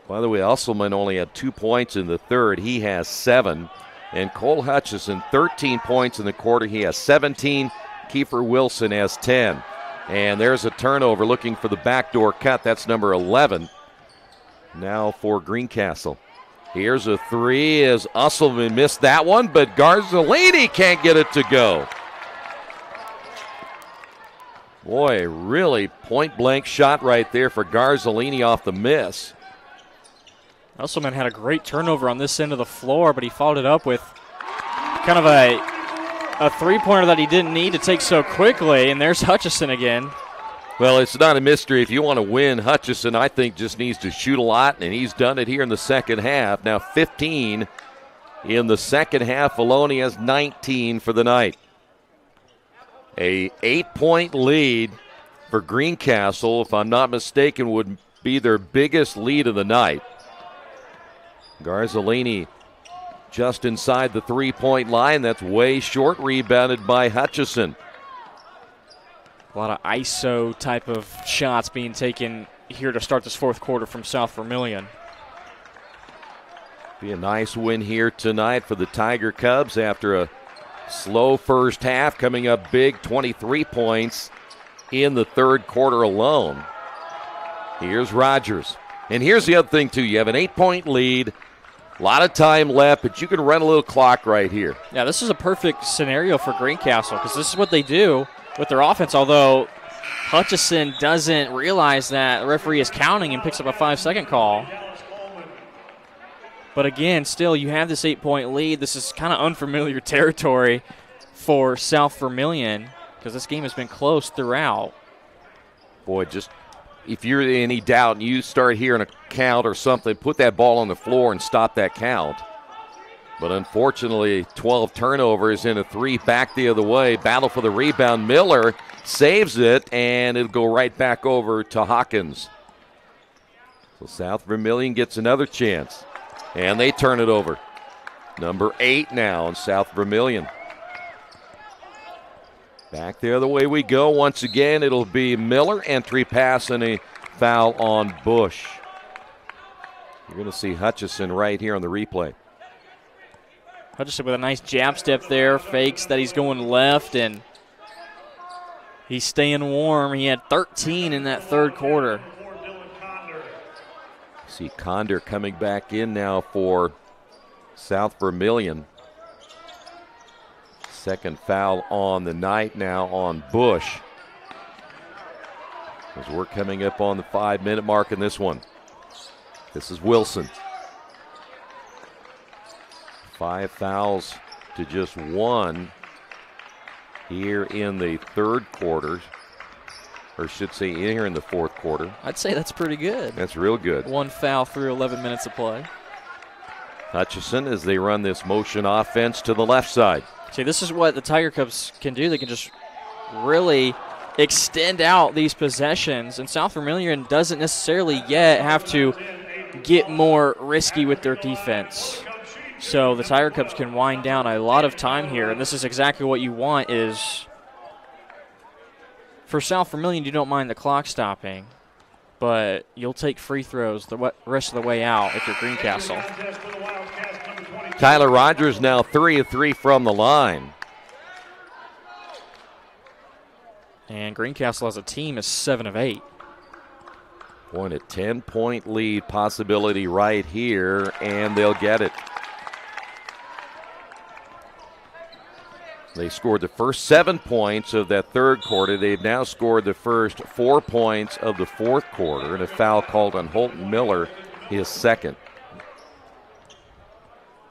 S20: By the way, Usselman only had 2 points in the third. He has 7. And Cole Hutchison, 13 points in the quarter. He has 17. Kiefer Wilson has 10. And there's a turnover looking for the backdoor cut. That's number 11. Now for Greencastle. Here's a 3 as Usselman missed that one, but Garzolini can't get it to go. Boy, really point-blank shot right there for Garzolini off the miss.
S21: Usselman had a great turnover on this end of the floor, but he followed it up with kind of a three-pointer that he didn't need to take so quickly, and there's Hutchison again.
S20: Well, it's not a mystery. If you want to win, Hutchison, I think, just needs to shoot a lot, and he's done it here in the second half. Now 15 in the second half alone. He has 19 for the night. A 8-point lead for Greencastle, if I'm not mistaken, would be their biggest lead of the night. Garzolini just inside the three-point line. That's way short, rebounded by Hutchison.
S21: A lot of ISO type of shots being taken here to start this fourth quarter from South Vermillion.
S20: Be a nice win here tonight for the Tiger Cubs after a slow first half, coming up big, 23 points in the third quarter alone. Here's Rogers. And here's the other thing, too. You have an 8-point lead. A lot of time left, but you can run a little clock right here.
S21: Yeah, this is a perfect scenario for Greencastle because this is what they do with their offense, although Hutchison doesn't realize that the referee is counting and picks up a 5-second call. But again, still, you have this 8-point lead. This is kind of unfamiliar territory for South Vermillion because this game has been close throughout.
S20: Boy, just if you're in any doubt and you start hearing a count or something, put that ball on the floor and stop that count. But unfortunately, 12 turnovers in a 3 back the other way. Battle for the rebound. Miller saves it, and it'll go right back over to Hawkins. So South Vermillion gets another chance, and they turn it over. Number 8 now in South Vermillion. Back the other way we go. Once again, it'll be Miller, entry pass, and a foul on Bush. You're going to see Hutchison right here on the replay.
S21: Hutchison with a nice jab step there, fakes that he's going left, and he's staying warm. He had 13 in that third quarter.
S20: See Condor coming back in now for South Vermillion. Second foul on the night now on Bush. As we're coming up on the 5-minute mark in this one. This is Wilson. 5 fouls to just 1 here in the third quarter. or should say here in the fourth quarter.
S21: I'd say that's pretty good.
S20: That's real good.
S21: 1 foul through 11 minutes of play.
S20: Hutchison as they run this motion offense to the left side.
S21: See, this is what the Tiger Cubs can do. They can just really extend out these possessions, and South Vermillion doesn't necessarily yet have to get more risky with their defense. So the Tiger Cubs can wind down a lot of time here, and this is exactly what you want. Is for South Vermillion, you don't mind the clock stopping, but you'll take free throws the rest of the way out if you're Greencastle.
S20: Tyler Rogers now 3 of 3 from the line.
S21: And Greencastle as a team is 7 of 8.
S20: Point a 10-point lead possibility right here, and they'll get it. They scored the first 7 points of that third quarter. They've now scored the first 4 points of the fourth quarter, and a foul called on Holton Miller, his second.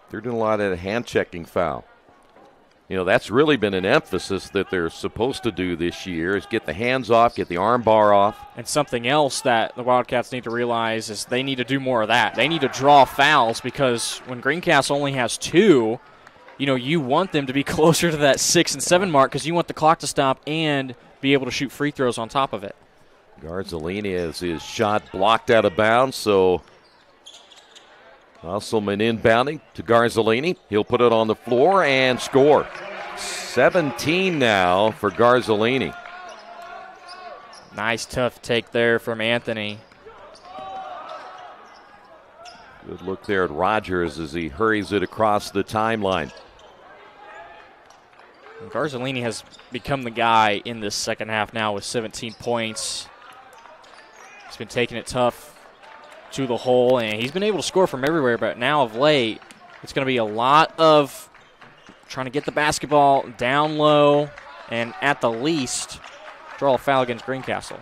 S20: They're doing a lot of hand-checking foul. You know, that's really been an emphasis that they're supposed to do this year is get the hands off, get the arm bar off.
S21: And something else that the Wildcats need to realize is they need to do more of that. They need to draw fouls because when Greencastle only has 2, you know, you want them to be closer to that 6 and 7 mark because you want the clock to stop and be able to shoot free throws on top of it.
S20: Garzolini has his shot blocked out of bounds, so Musselman inbounding to Garzolini. He'll put it on the floor and score. 17 now for Garzolini.
S21: Nice tough take there from Anthony.
S20: Good look there at Rogers as he hurries it across the timeline.
S21: Garzolini has become the guy in this second half now with 17 points. He's been taking it tough to the hole, and he's been able to score from everywhere, but now of late, it's going to be a lot of trying to get the basketball down low and at the least draw a foul against Greencastle.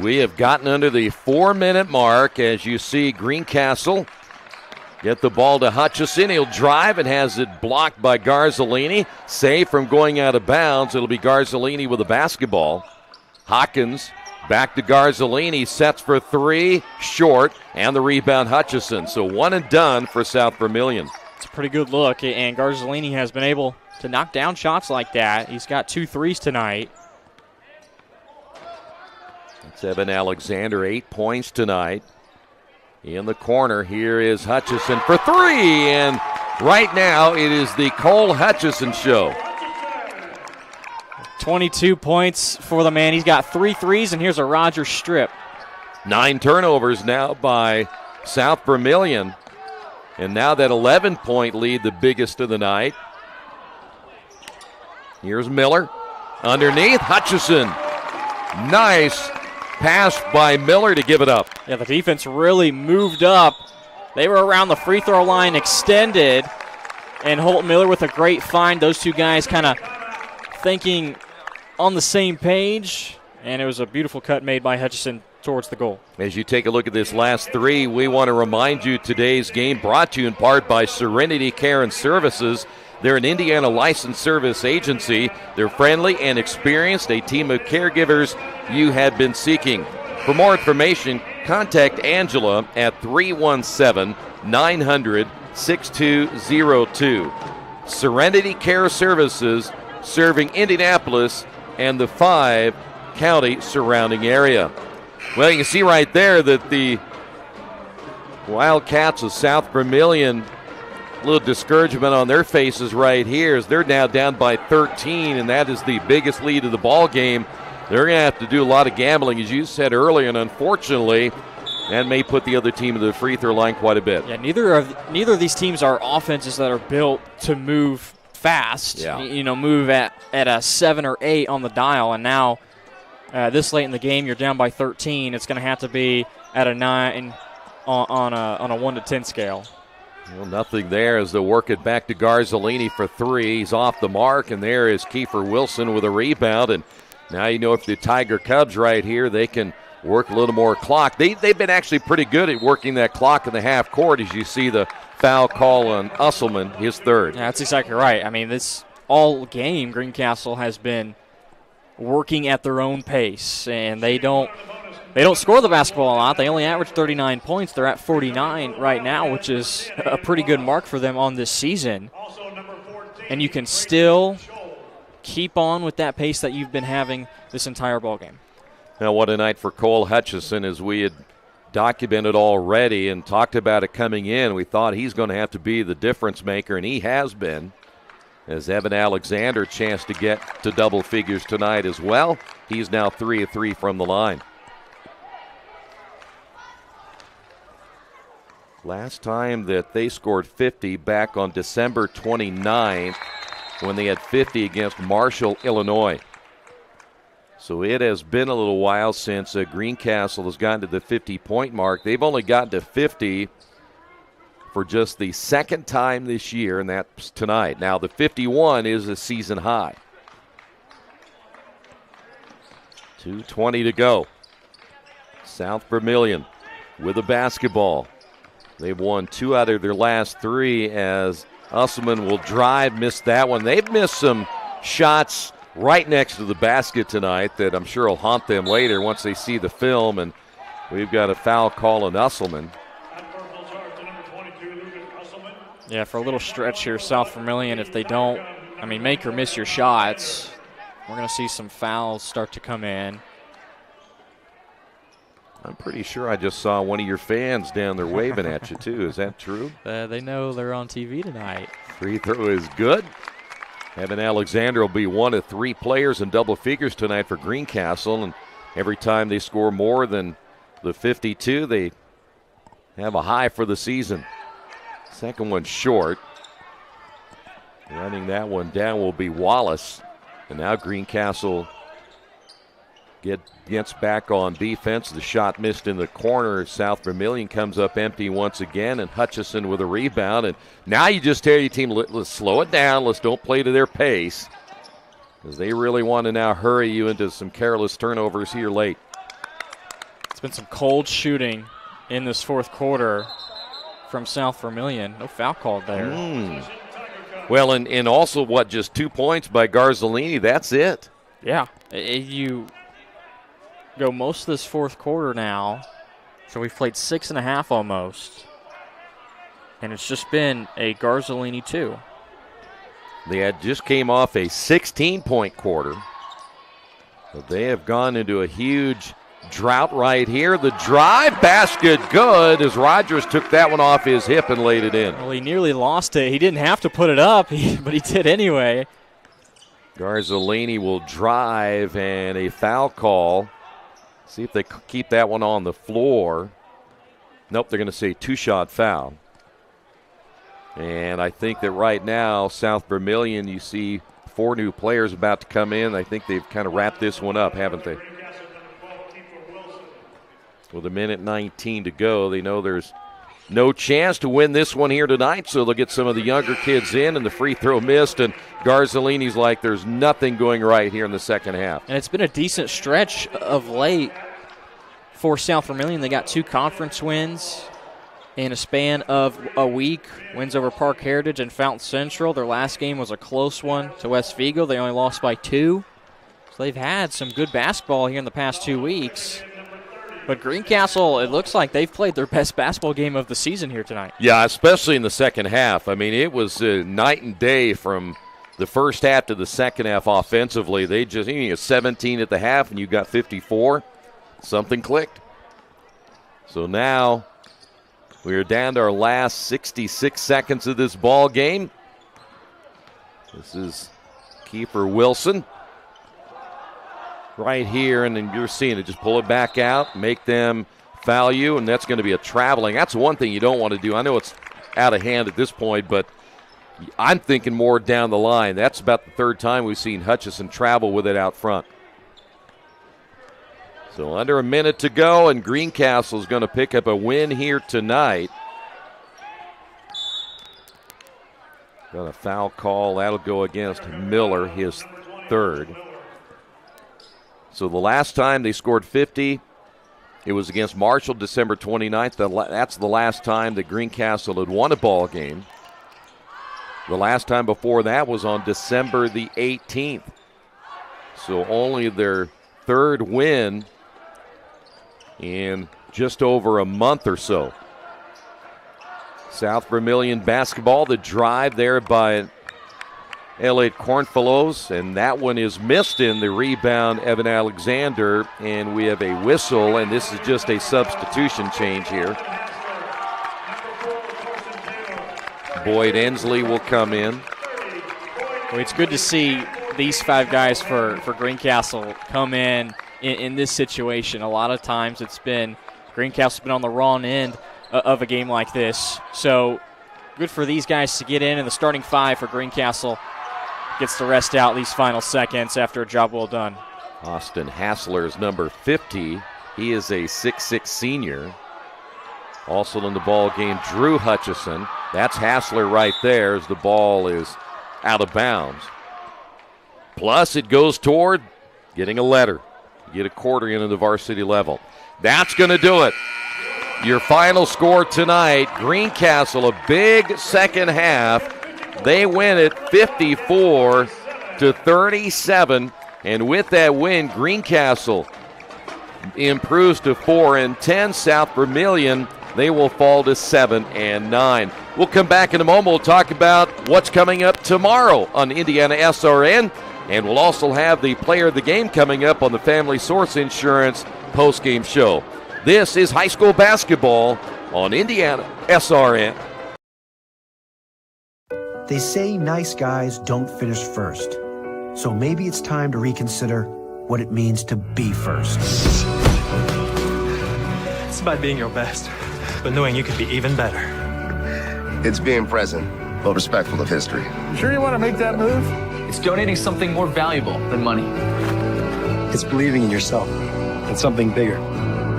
S20: We have gotten under the 4-minute mark as you see Greencastle get the ball to Hutchison. He'll drive and has it blocked by Garzolini. Save from going out of bounds. It'll be Garzolini with the basketball. Hawkins back to Garzolini, sets for 3, short, and the rebound Hutchison. So one and done for South Vermillion.
S21: It's a pretty good look, and Garzolini has been able to knock down shots like that. He's got 2 threes tonight.
S20: That's Evan Alexander, 8 points tonight. In the corner, here is Hutchison for 3, and right now it is the Cole Hutchison show.
S21: 22 points for the man. He's got 3 threes, and here's a Rogers strip.
S20: 9 turnovers now by South Vermillion. And now that 11-point lead, the biggest of the night. Here's Miller. Underneath, Hutchison. Nice pass by Miller to give it up.
S21: Yeah, the defense really moved up. They were around the free throw line, extended, and Holton Miller with a great find. Those two guys kind of thinking on the same page, and it was a beautiful cut made by Hutchison towards the goal.
S20: As you take a look at this last 3, we want to remind you today's game brought to you in part by Serenity Care and Services. They're an Indiana licensed service agency. They're friendly and experienced, a team of caregivers you have been seeking. For more information, contact Angela at 317-900-6202. Serenity Care Services, serving Indianapolis and the 5-county surrounding area. Well, you can see right there that the Wildcats of South Vermillion, a little discouragement on their faces right here as they're now down by 13, and that is the biggest lead of the ball game. They're going to have to do a lot of gambling, as you said earlier, and unfortunately, that may put the other team to the free throw line quite a bit.
S21: Yeah, neither of these teams are offenses that are built to move fast.
S20: Yeah.
S21: You know, move at a 7 or 8 on the dial, and now this late in the game, you're down by 13. It's going to have to be at a 9 on a 1 to 10 scale.
S20: Well, nothing there as they work it back to Garzolini for 3. He's off the mark, and there is Kiefer Wilson with a rebound. And now you know if the Tiger Cubs right here, they can work a little more clock. They've been actually pretty good at working that clock in the half court, as you see the foul call on Usselman, his 3rd.
S21: Yeah, that's exactly right. I mean, this all game, Greencastle has been working at their own pace, and they don't score the basketball a lot. They only average 39 points. They're at 49 right now, which is a pretty good mark for them on this season. And you can still keep on with that pace that you've been having this entire ball game.
S20: Now, what a night for Cole Hutchison, as we had documented already and talked about it coming in. We thought he's going to have to be the difference maker, and he has been. As Evan Alexander chance to get to double figures tonight as well. He's now 3 of 3 from the line. Last time that they scored 50 back on December 29th when they had 50 against Marshall, Illinois. So it has been a little while since Greencastle has gotten to the 50-point mark. They've only gotten to 50 for just the second time this year, and that's tonight. Now, the 51 is a season high. 2:20 to go. South Vermillion with a basketball. They've won 2 out of their last 3 as Usselman will drive, miss that one. They've missed some shots right next to the basket tonight that I'm sure will haunt them later once they see the film, and we've got a foul call on Usselman.
S21: Yeah, for a little stretch here, South Vermillion, if they don't, make or miss your shots, we're going to see some fouls start to come in.
S20: I'm pretty sure I just saw one of your fans down there waving at you, too. Is that true?
S21: They know they're on TV tonight.
S20: Free throw is good. Evan Alexander will be 1 of 3 players in double figures tonight for Greencastle, and every time they score more than the 52, they have a high for the season. Second one short. Running that one down will be Wallace. And now Greencastle gets back on defense. The shot missed in the corner. South Vermillion comes up empty once again, and Hutchison with a rebound. And now you just tell your team, let's slow it down. Let's don't play to their pace, because they really want to now hurry you into some careless turnovers here late.
S21: It's been some cold shooting in this fourth quarter from South Vermillion. No foul called there.
S20: Well, and also, just 2 points by Garzolini. That's it.
S21: Yeah. You go most of this fourth quarter now, so we've played 6.5 almost, and it's just been a Garzolini 2.
S20: They had just came off a 16-point quarter, but they have gone into a huge drought right here. The drive, basket good, as Rogers took that one off his hip and laid it in.
S21: Well, he nearly lost it. He didn't have to put it up, but he did anyway.
S20: Garzolini will drive, and a foul call. See if they keep that one on the floor. Nope, they're going to say 2-shot foul. And I think that right now, South Vermillion, you see 4 new players about to come in. I think they've kind of wrapped this one up, haven't they? With 1:19 to go, they know there's no chance to win this one here tonight, so they'll get some of the younger kids in, and the free throw missed, and Garzolini's like there's nothing going right here in the second half.
S21: And it's been a decent stretch of late for South Vermillion. They got 2 conference wins in a span of a week. Wins over Park Heritage and Fountain Central. Their last game was a close one to West Vigo. They only lost by 2. So they've had some good basketball here in the past 2 weeks. But Greencastle, it looks like they've played their best basketball game of the season here tonight.
S20: Yeah, especially in the second half. It was night and day from the first half to the second half offensively. They just, you had 17 at the half and you got 54. Something clicked. So now we are down to our last 66 seconds of this ball game. This is Kiefer Wilson. Right here, and then you're seeing it. Just pull it back out, make them foul you, and that's going to be a traveling. That's one thing you don't want to do. I know it's out of hand at this point, but I'm thinking more down the line. That's about the 3rd time we've seen Hutchison travel with it out front. So under a minute to go, and Greencastle is going to pick up a win here tonight. Got a foul call. That'll go against Miller, his 3rd. So the last time they scored 50, it was against Marshall, December 29th. That's the last time that Greencastle had won a ball game. The last time before that was on December the 18th. So only their third win in just over a month or so. South Vermillion basketball, the drive there by Elliot Cornfellows, and that one is missed in the rebound, Evan Alexander, and we have a whistle, and this is just a substitution change here. Boyd Ensley will come in.
S21: Well, it's good to see these 5 guys for Greencastle come in this situation. A lot of times it's been Greencastle's been on the wrong end of a game like this. So good for these guys to get in, and the starting 5 for Greencastle gets to rest out these final seconds after a job well done.
S20: Austin Hassler is number 50. He is a 6'6 senior. Also in the ball game, Drew Hutchison. That's Hassler right there as the ball is out of bounds. Plus, it goes toward getting a letter. Get a quarter into the varsity level. That's going to do it. Your final score tonight, Greencastle, a big second half. They win it 54-37. And with that win, Greencastle improves to 4-10. South Vermillion, they will fall to 7-9. We'll come back in a moment. We'll talk about what's coming up tomorrow on IndianaSRN. And we'll also have the player of the game coming up on the Family Source Insurance postgame show. This is high school basketball on IndianaSRN.
S9: They say nice guys don't finish first. So maybe it's time to reconsider what it means to be first.
S10: It's about being your best, but knowing you could be even better.
S12: It's being present, but respectful of history.
S10: You sure you want to make that move?
S17: It's donating something more valuable than money.
S9: It's believing in yourself and something bigger.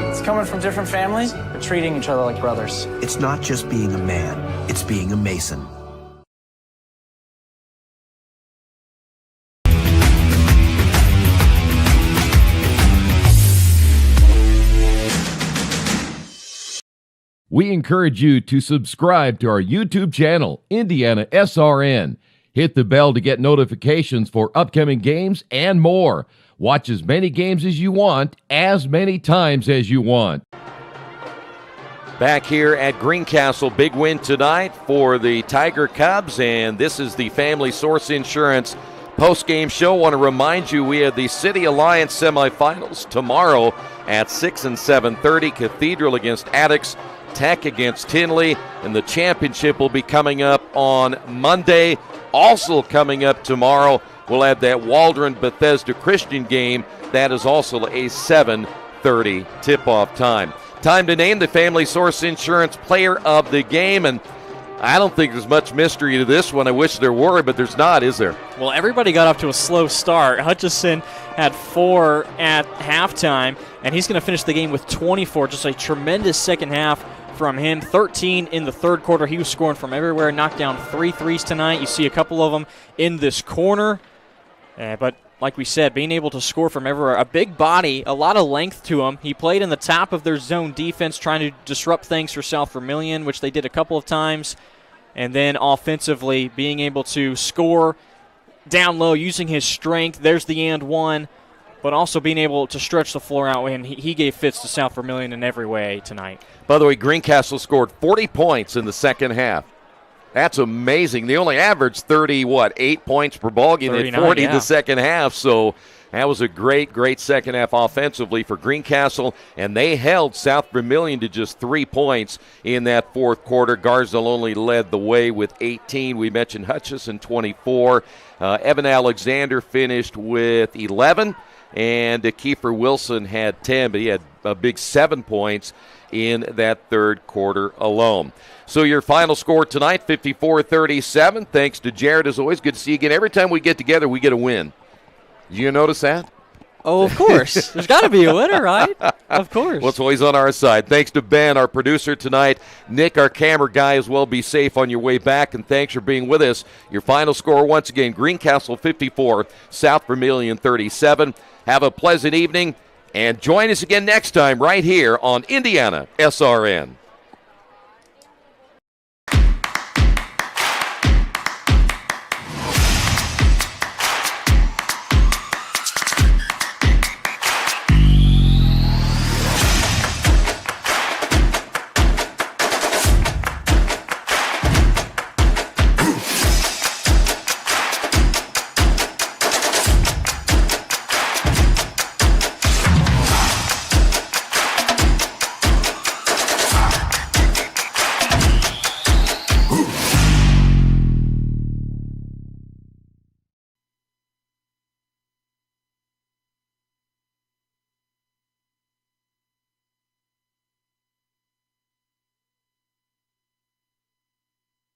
S10: It's coming from different families, but treating each other like brothers.
S9: It's not just being a man, it's being a Mason.
S18: We encourage you to subscribe to our YouTube channel, IndianaSRN. Hit the bell to get notifications for upcoming games and more. Watch as many games as you want, as many times as you want.
S20: Back here at Greencastle, big win tonight for the Tiger Cubs, and this is the Family Source Insurance post-game show. I want to remind you we have the City Alliance semifinals tomorrow at 6 and 7:30. Cathedral against Attucks, Tech against Tinley, and the championship will be coming up on Monday. Also coming up tomorrow, we'll have that Waldron-Bethesda Christian game. That is also a 7:30 tip-off time. Time to name the Family Source Insurance Player of the Game, and I don't think there's much mystery to this one. I wish there were, but there's not, is there?
S21: Well, everybody got off to a slow start. Hutchison had 4 at halftime, and he's going to finish the game with 24. Just a tremendous second half from him. 13 in the third quarter. He was scoring from everywhere, knocked down 3 threes tonight. You see a couple of them in this corner. But like we said, being able to score from everywhere. A big body, a lot of length to him. He played in the top of their zone defense, trying to disrupt things for South Vermillion, which they did a couple of times. And then offensively, being able to score down low using his strength. There's the and one. But also being able to stretch the floor out, and he gave fits to South Vermillion in every way tonight.
S20: By the way, Greencastle scored 40 points in the second half. That's amazing. They only averaged 8 points per ball game. They had 40 in the second half, so that was a great, great second half offensively for Greencastle, and they held South Vermillion to just 3 points in that fourth quarter. Garzell only led the way with 18. We mentioned Hutchison, 24. Evan Alexander finished with 11. And Kiefer Wilson had 10, but he had a big 7 points in that third quarter alone. So your final score tonight, 54-37. Thanks to Jared, as always. Good to see you again. Every time we get together, we get a win. Did you notice that?
S21: Oh, of course. There's got to be a winner, right? Of course.
S20: Well, it's always on our side. Thanks to Ben, our producer tonight. Nick, our camera guy, as well. Be safe on your way back, and thanks for being with us. Your final score, once again, Greencastle 54, South Vermillion 37. Have a pleasant evening, and join us again next time right here on IndianaSRN.